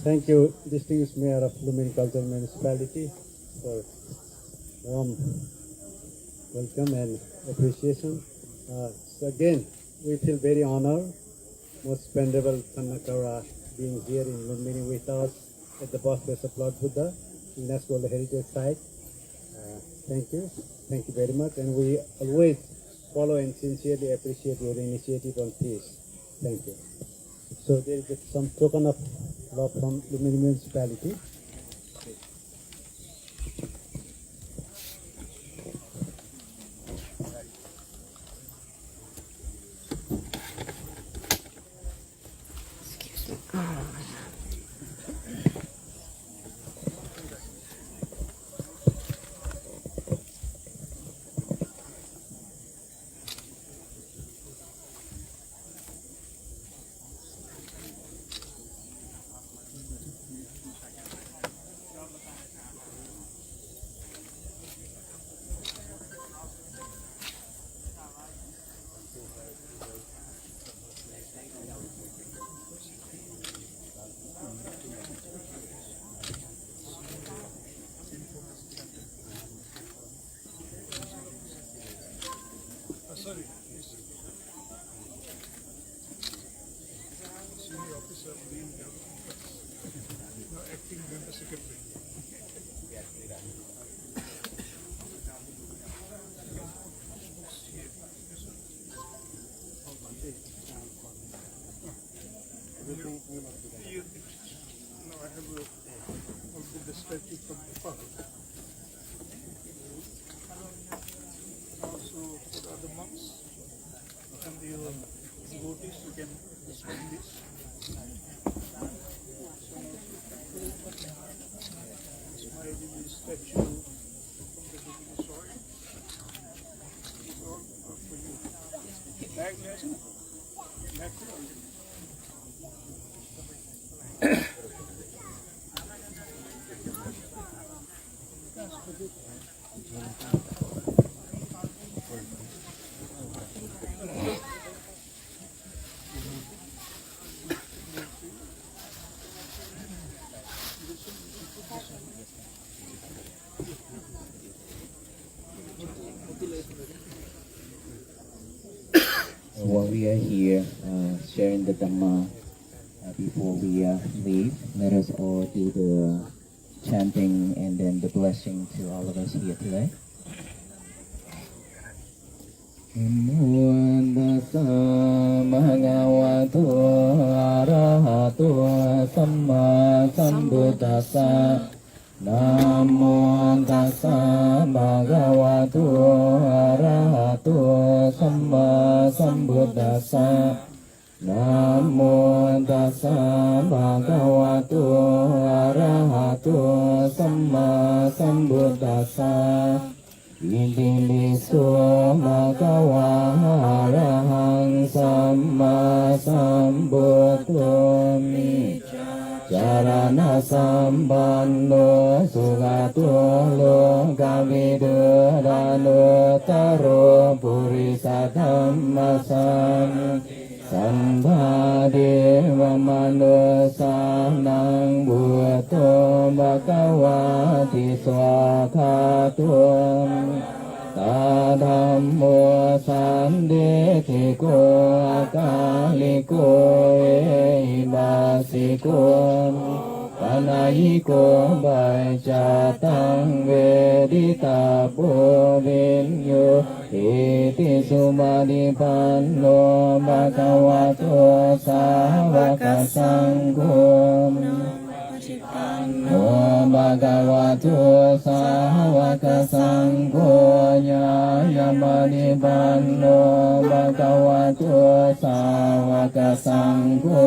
Thank you, distinguished Mayor of Lumbini Cultural Municipality, for warm welcome and appreciation. So again, we feel very honored, most venerable Pannakara being here in Lumbini with us at the birthplace of Lord Buddha, UNESCO World Heritage Site. Thank you very much, and we always follow and sincerely appreciate your initiative on peace. Thank you. So there is some token of love from Lumbini Municipality. explain the Dhamma before we leave. Let us all do the chanting and then the blessing to all of us here today. Namo tassa bhagavato arahato samma sambuddhassa. Namo tassa bhagavato arahato samma sambuddhassa. Namo tassa bhagavato arahato samma sambuddhassa. Iti piso bhagava arahang samma sambuddho Charana sambanno sugato lokavidu dano taro purisa dhammasan Sambhadeva manusanang bhutto bhagavati swakhatum Tadhammo sandetiko akaliko ebasiko Panayiko bhaicatang vedita povinyo Iti sumadipanno bhagavato savaka sangho Bhagavato savaka sangho Yamadipanno bhagavato savaka sangho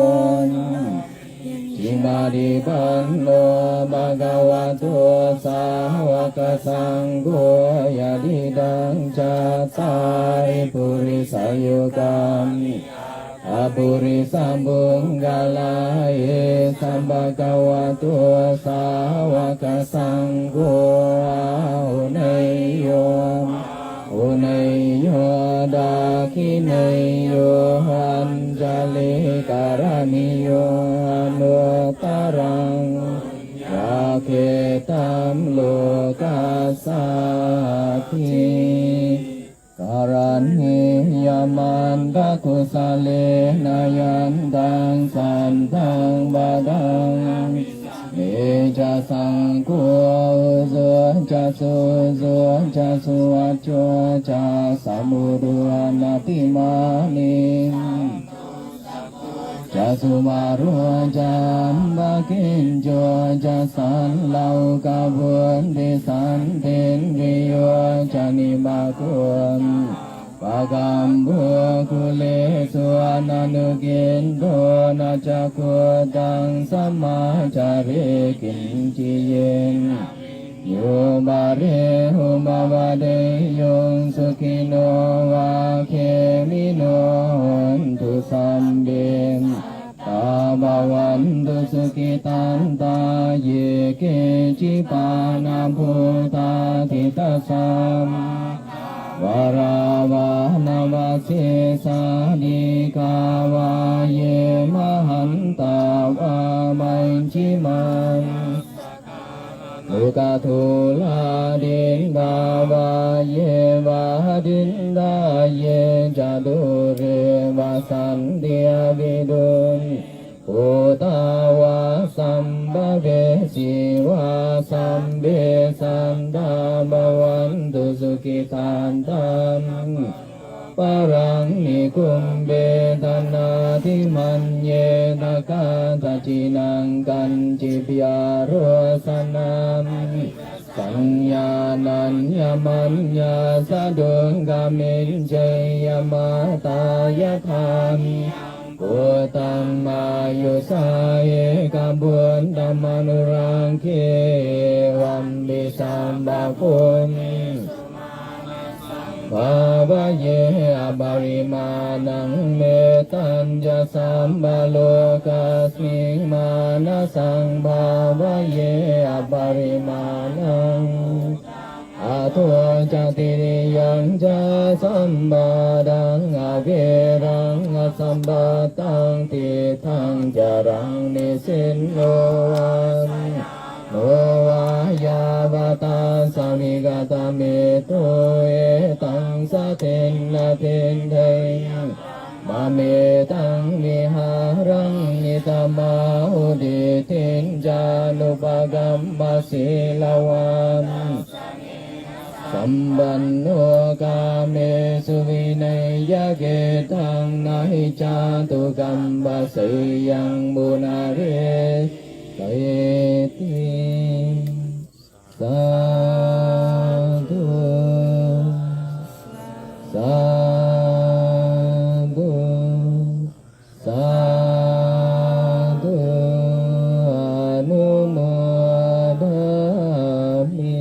Imadipanno bhagavato savaka sangho Yadidang cattari purisayukam Apurisambunggalaye sambhagavato savaka sangho Uneyo dakineyo anjali karaniyo anutarang Raketam lokasati Karani yaman bakusale nayandang santang badang Eja sangku uzu jasu acho jasamudu anatimani Jasu maru jambakinjo jasan lau kabun desan ten riyo janimakun Pagambu kule suananugindo najakudang samacari kinciyin Yubare humavade yung sukino wakemino untu sambim Tabawantu sukitanta yeke cipana bhuta titasam Varavana vase sadika vaye mahanta vamainchiman Lukatula dinda vaye vadinda ye jadure vasandia vidun Utawa sambhave siva sambe sanda bhavantu sukhitantam Parang nikumbe tanati manye nakata cinang kanci biaro sanam Sanyanan yamanya sadung gamin jaya mata yatham Kutam mayu saye kabun damanurang ke wambi sambakun Bhavaye abarimanang metanja sambalokasming manasang Bhavaye abarimanang Ato jatiriyang jasambadang avirang asambatang titang jarang nisinloan Novaya vata samigata meto etang satin latin deng มาเมตังวิหารังนิตมาหุดิทินจานุปกัมมาศิลาวันสัมปันโนกาเมสุวินัยยะเกตังนาหิจาตุกัมปะสิยังบุนาเรเตติสาธุสาธุสาธุอนุโมทามิ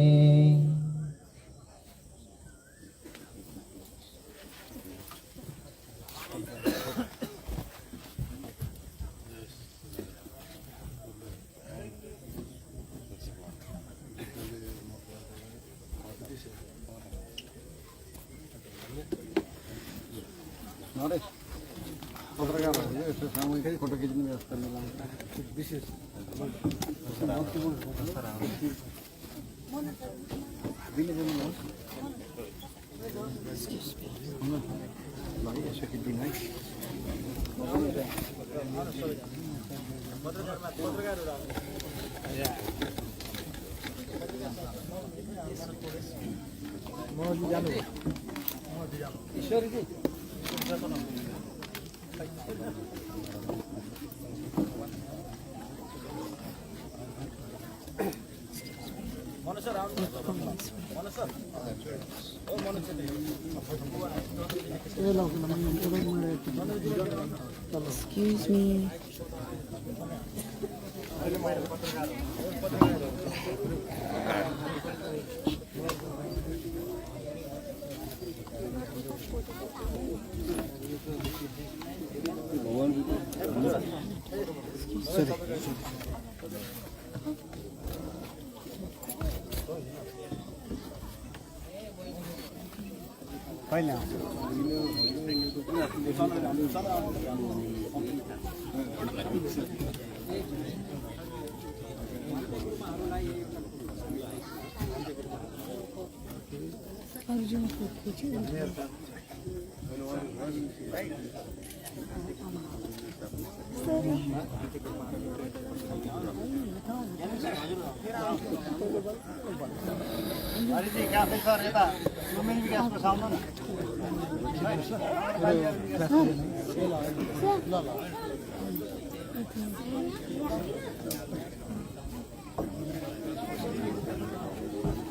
Excuse me.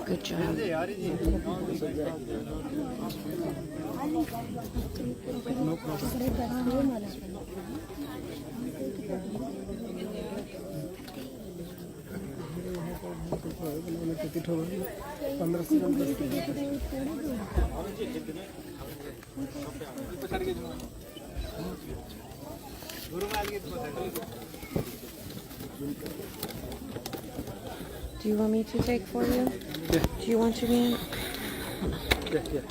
Good job. Do you want me to take for you? Yeah. Do you want to be in? Yeah.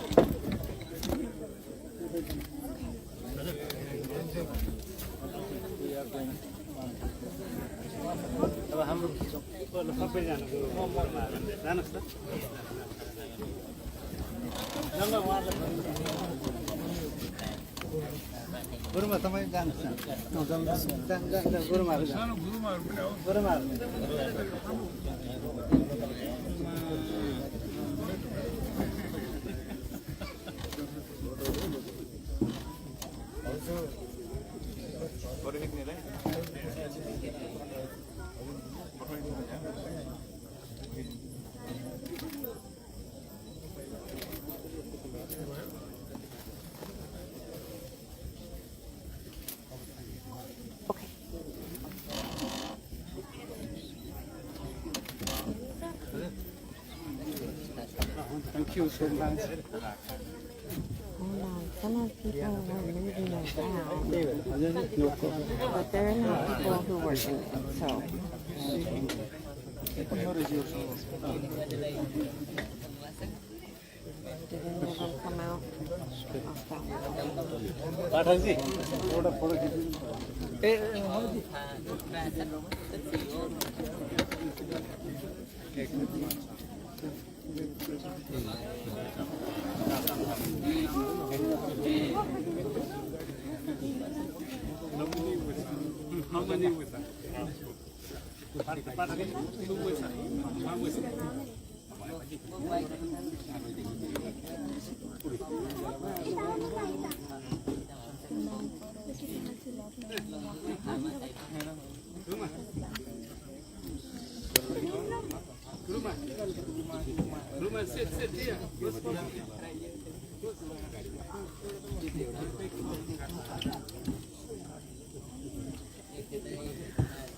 Thank you so much. Hold on. Some of people were moving around, but they're not people who work in it, so. Did any of them come out?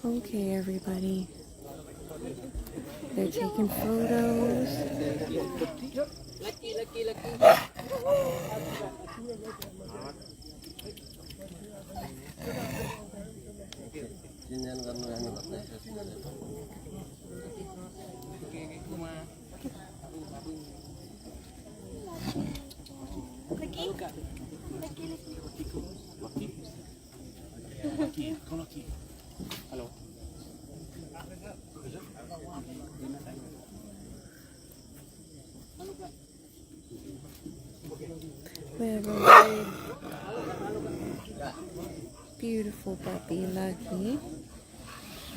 Okay, everybody. They're taking photos. We have a very beautiful puppy, Lucky.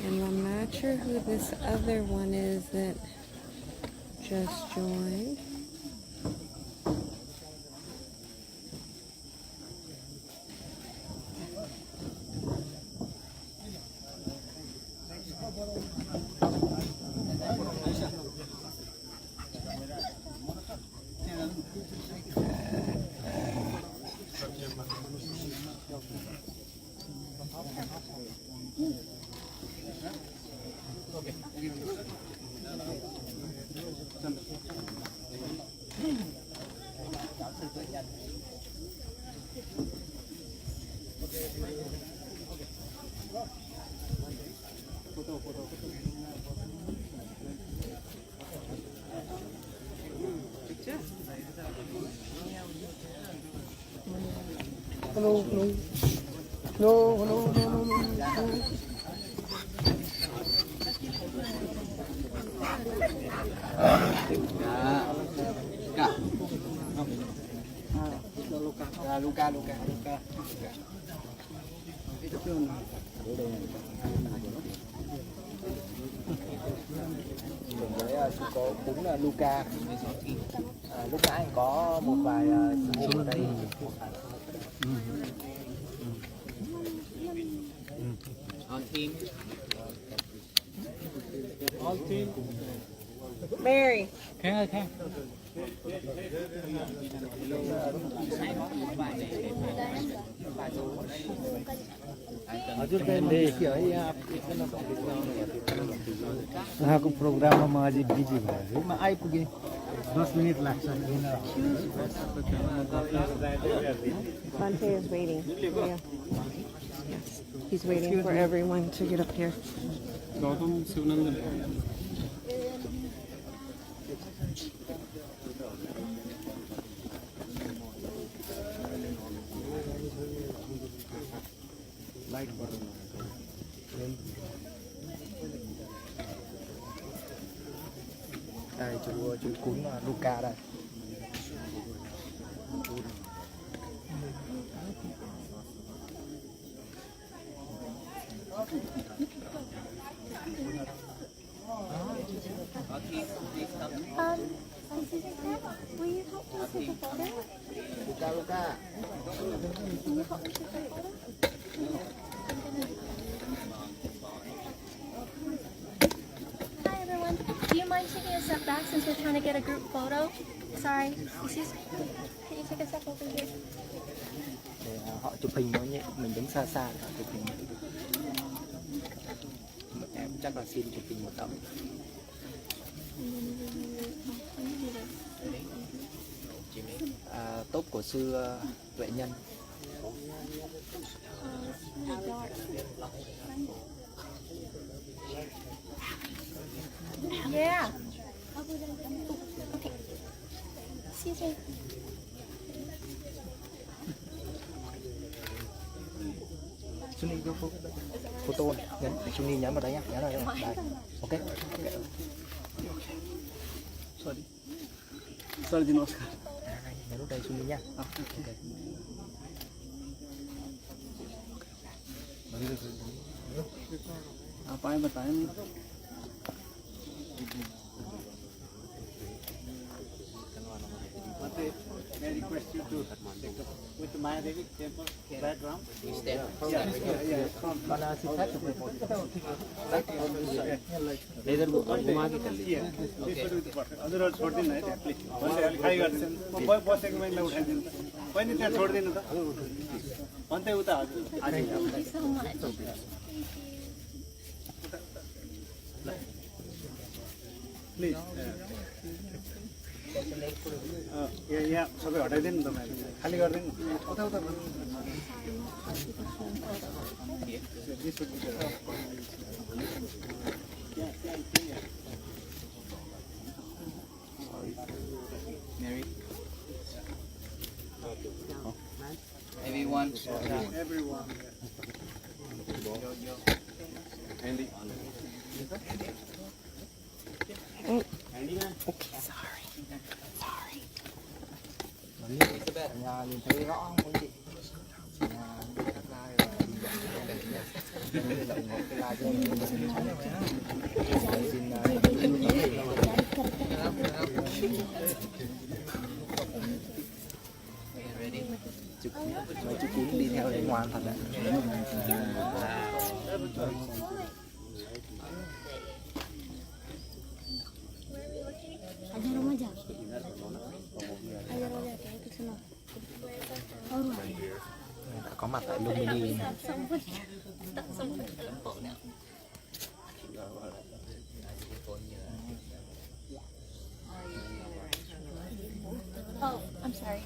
And I'm not sure who this other one is that just joined. Luka. Có cũng là Luka. Lúc nãy có một vài ở đây. All team. Mary. Okay. उहाँको प्रोग्राममा म अझै busy भएछु म आइपुगेँ 10 minute लाग्छ Bante is waiting. Yeah. He's waiting for everyone to get up here. Đây chú cún Luka đây. Will you help me take a photo? Luka. Can you help me take a photo? Hi everyone. Do you mind taking a step back since we're trying to get a group photo? Sorry. Can you take a step over here? Để họ chụp hình nó nhé, mình đứng xa xa họ chụp hình. Em chắc là xin chụp hình một tấm. Tốp của sư Tuệ Nhân. Yeah. Okay. Excuse me. Sunny vô photo nhấn Sunny nhấn vào đấy nhá, nhấn vào đây. Ok. Sorry, namaskar. Nhấn vào đây Sunny nhá. Ok. आप आए बताएं May I request you to take up with the Mahadevi temple background? इधर घुमा के कर लीजिए other छोडिदिनु है त्यहाँ प्लिज भन्दै अलि खाइ गर्छन् म बसेको महिला उठाइदिनु त पनि त्यहाँ छोडिदिनु त भन्दै उता हजुर Thank you so much. Please यहाँ सबै हटाइदिनु न तपाईँहरूले खाली गरिदिनु उता उता Mary. Everyone. everyone Okay, sorry. Sorry. Nhà nhìn thấy rõ không quý vị? Mấy chú cún đi theo để ngoan thật đấy. Có mặt tại Lumbini. Oh, I'm sorry.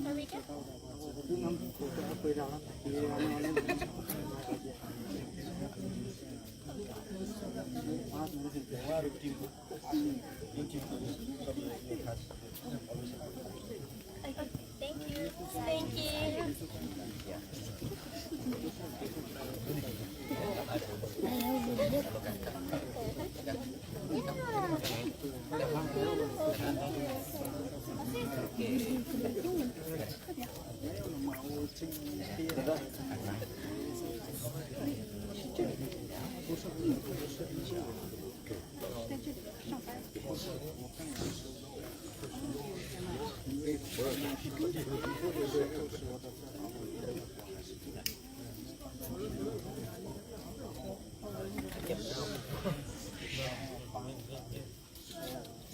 Are we good? Thank you. Thank you.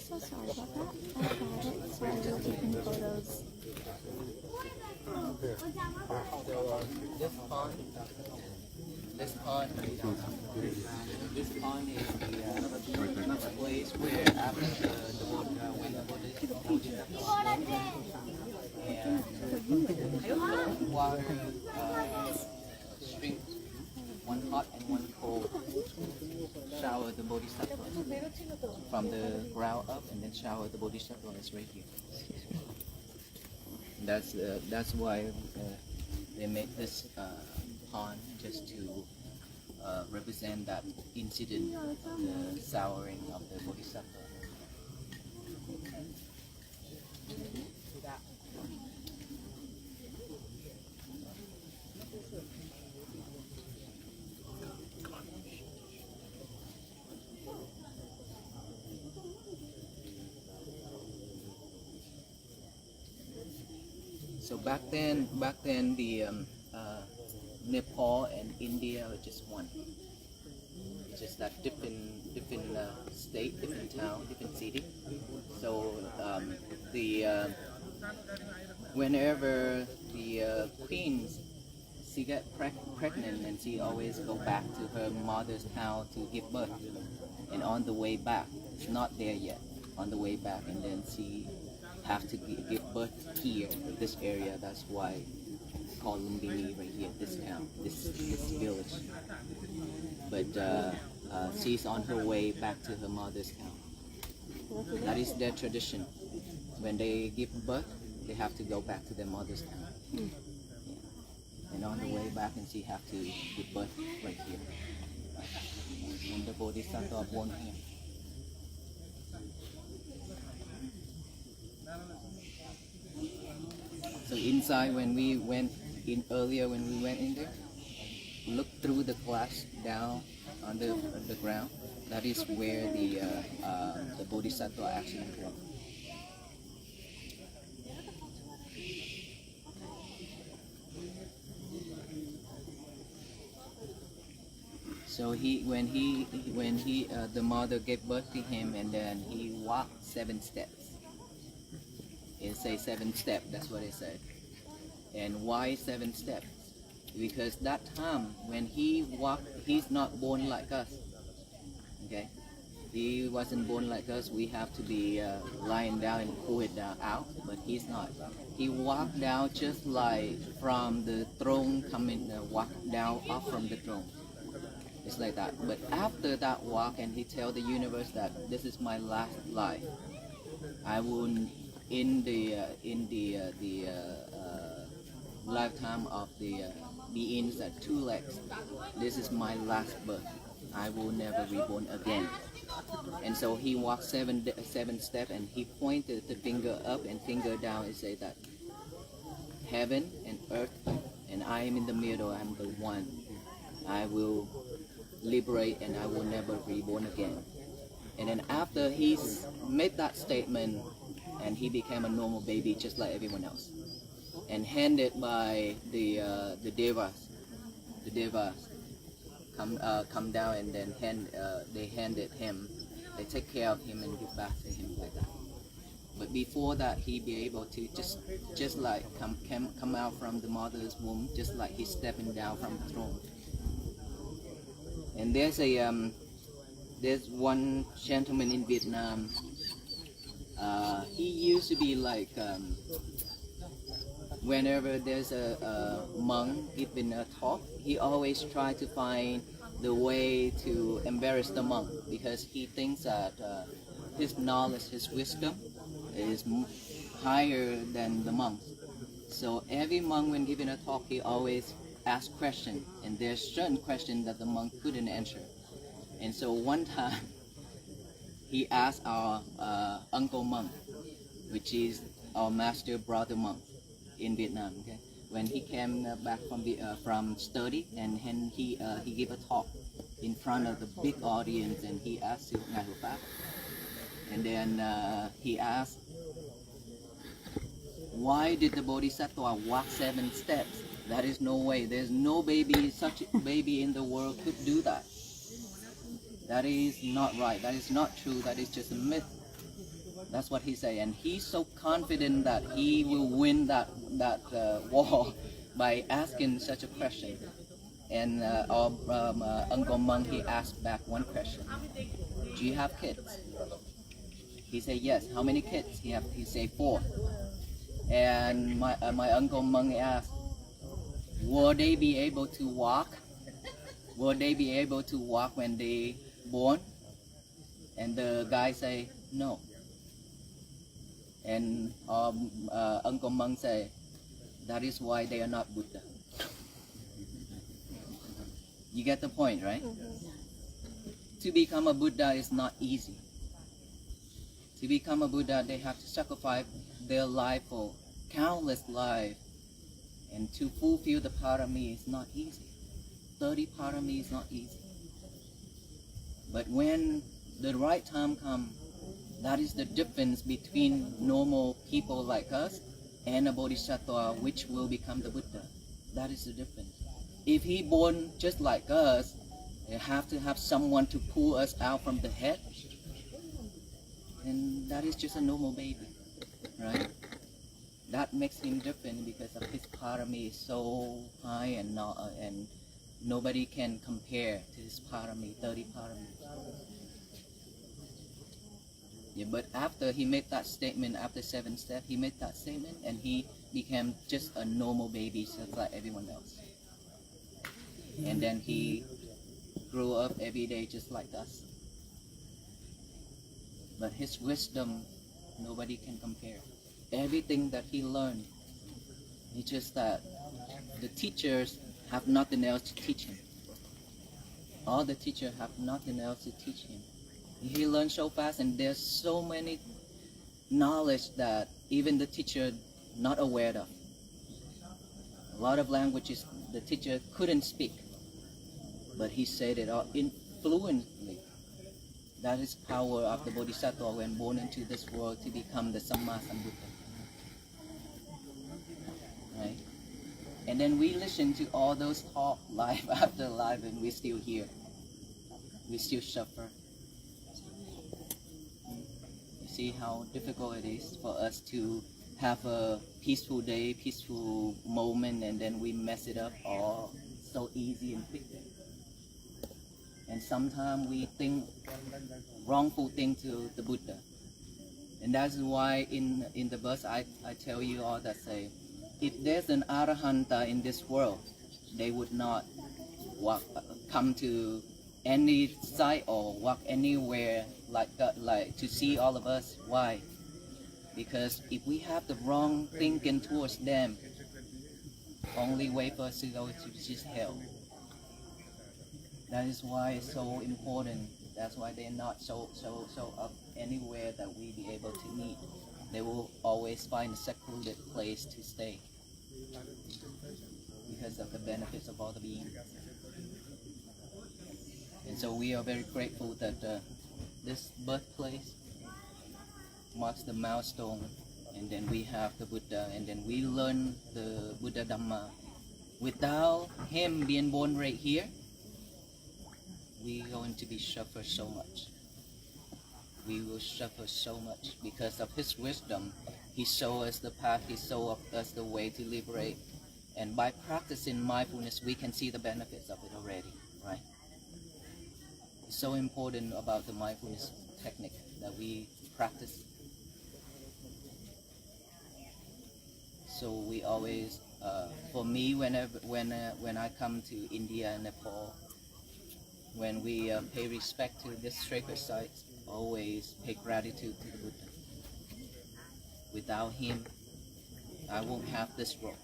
So sorry about that. I got it. Sorry, we're taking photos. This pond is the place where after the boat when the boat is and water streams, one hot and one cold, shower the bodhisattva from the ground up and then shower the bodhisattva is right here. That's why they make this pond just to represent that incident, the showering of the bodhisattva. So back then the Nepal and India were just one. It's just that different state, different town, different city. So whenever the queens she get pregnant and she always go back to her mother's town to give birth. And on the way back, it's not there yet. On the way back, and then she have to give birth here, this area. That's why it's called Lumbini right here, this town, this village. But she's on her way back to her mother's town. That is their tradition. When they give birth, they have to go back to their mother's town. Yeah. And on the way back, and she have to give birth right here. And the Bodhisattva born here. So inside, when we went in earlier, when we went in there, look through the glass down on the ground. That is where the Bodhisattva actually born. So the mother gave birth to him, and then he walked 7 steps. It says 7 steps. That's what it said. And why 7 steps? Because that time when he walked, he's not born like us. Okay, he wasn't born like us. We have to be lying down and pull it out, but he's not. He walked down just like from the throne, coming walk down up from the throne. It's like that. But after that walk, and he tell the universe that this is my last life. I will in the lifetime of the beings at 2 legs. This is my last birth. I will never reborn again. And so he walked 7 steps, and he pointed the finger up and finger down and say that heaven and earth, and I am in the middle. I'm the one. I will liberate, and I will never reborn again. And then after he's made that statement, and he became a normal baby just like everyone else, and handed by the devas. The devas come down, and then they handed him. They take care of him and give back to him like that. But before that, he be able to just like come out from the mother's womb, just like he's stepping down from the throne. And there's one gentleman in Vietnam. He used to be like whenever there's a monk giving a talk, he always try to find the way to embarrass the monk, because he thinks that his knowledge, his wisdom is higher than the monks. So every monk, when giving a talk, he always asks questions, and there's certain questions that the monk couldn't answer. And so one time he asked our uncle monk, which is our master brother monk in Vietnam. Okay, when he came back from study, and he gave a talk in front of the big audience, and he asked Ngài Hộ Pháp, and then he asked, why did the Bodhisattva walk 7 steps? That is no way. There's no baby, such a baby in the world could do that. That is not right. That is not true. That is just a myth. That's what he said, and he's so confident that he will win that war by asking such a question. And our Uncle Monk, he asked back one question: do you have kids? He said yes. How many kids? He said 4. And my Uncle Monk asked, will they be able to walk? Will they be able to walk when they born? And the guy say no. And Uncle Monk say, that is why they are not Buddha. You get the point, right? To become a Buddha is not easy. To become a Buddha, they have to sacrifice their life for countless lives. And to fulfill the parami is not easy. 30 parami is not easy. But when the right time comes, that is the difference between normal people like us and a bodhisattva which will become the Buddha. That is the difference. If he born just like us, they have to have someone to pull us out from the head, and that is just a normal baby, right? that makes him different because of his parami is so high and nobody can compare to his parami, 30 parami. Yeah, but after he made that statement, after 7 steps, he made that statement and he became just a normal baby just like everyone else. And then he grew up every day just like us. But his wisdom, nobody can compare. Everything that he learned, it's just that the teachers have nothing else to teach him. All the teachers have nothing else to teach him. He learned so fast, and there's so many knowledge that even the teacher not aware of. A lot of languages the teacher couldn't speak, but he said it all fluently. That is power of the Bodhisattva when born into this world to become the Samma Sambuddha. Right? And then we listen to all those talk life after life, and we still here. We still suffer. You see how difficult it is for us to have a peaceful day, peaceful moment, and then we mess it up all so easy and quickly. And sometimes we think wrongful thing to the Buddha. And that's why in the verse I tell you all that say, if there's an Arahanta in this world, they would not come to any site or walk anywhere like that, like to see all of us. Why? Because if we have the wrong thinking towards them, only way for us to go to just hell. That is why it's so important. That's why they're not so up anywhere that we be able to meet. They will always find a secluded place to stay because of the benefits of all the beings. And so we are very grateful that this birthplace marks the milestone, and then we have the Buddha, and then we learn the Buddha Dhamma. Without him being born right here, we're going to be suffer so much. We will suffer so much because of his wisdom. He showed us the path, he showed us the way to liberate. And by practicing mindfulness, we can see the benefits of it already, right? It's so important about the mindfulness technique that we practice. So we always, for me, when I come to India and Nepal, when we pay respect to this sacred sites, always pay gratitude to the Buddha. Without him, I won't have this role.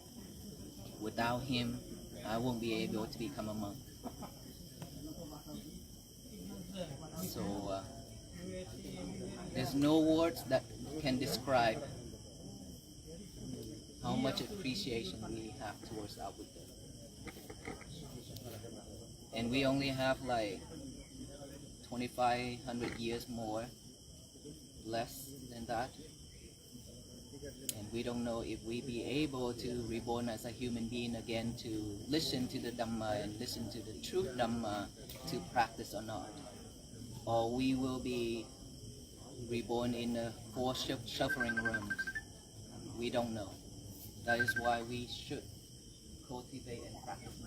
Without him, I won't be able to become a monk. So there's no words that can describe how much appreciation we have towards our Buddha. And we only have like 2,500 years more, less than that. And we don't know if we be able to reborn as a human being again to listen to the Dhamma and listen to the true Dhamma to practice or not. Or we will be reborn in the 4 suffering rooms. We don't know. That is why we should cultivate and practice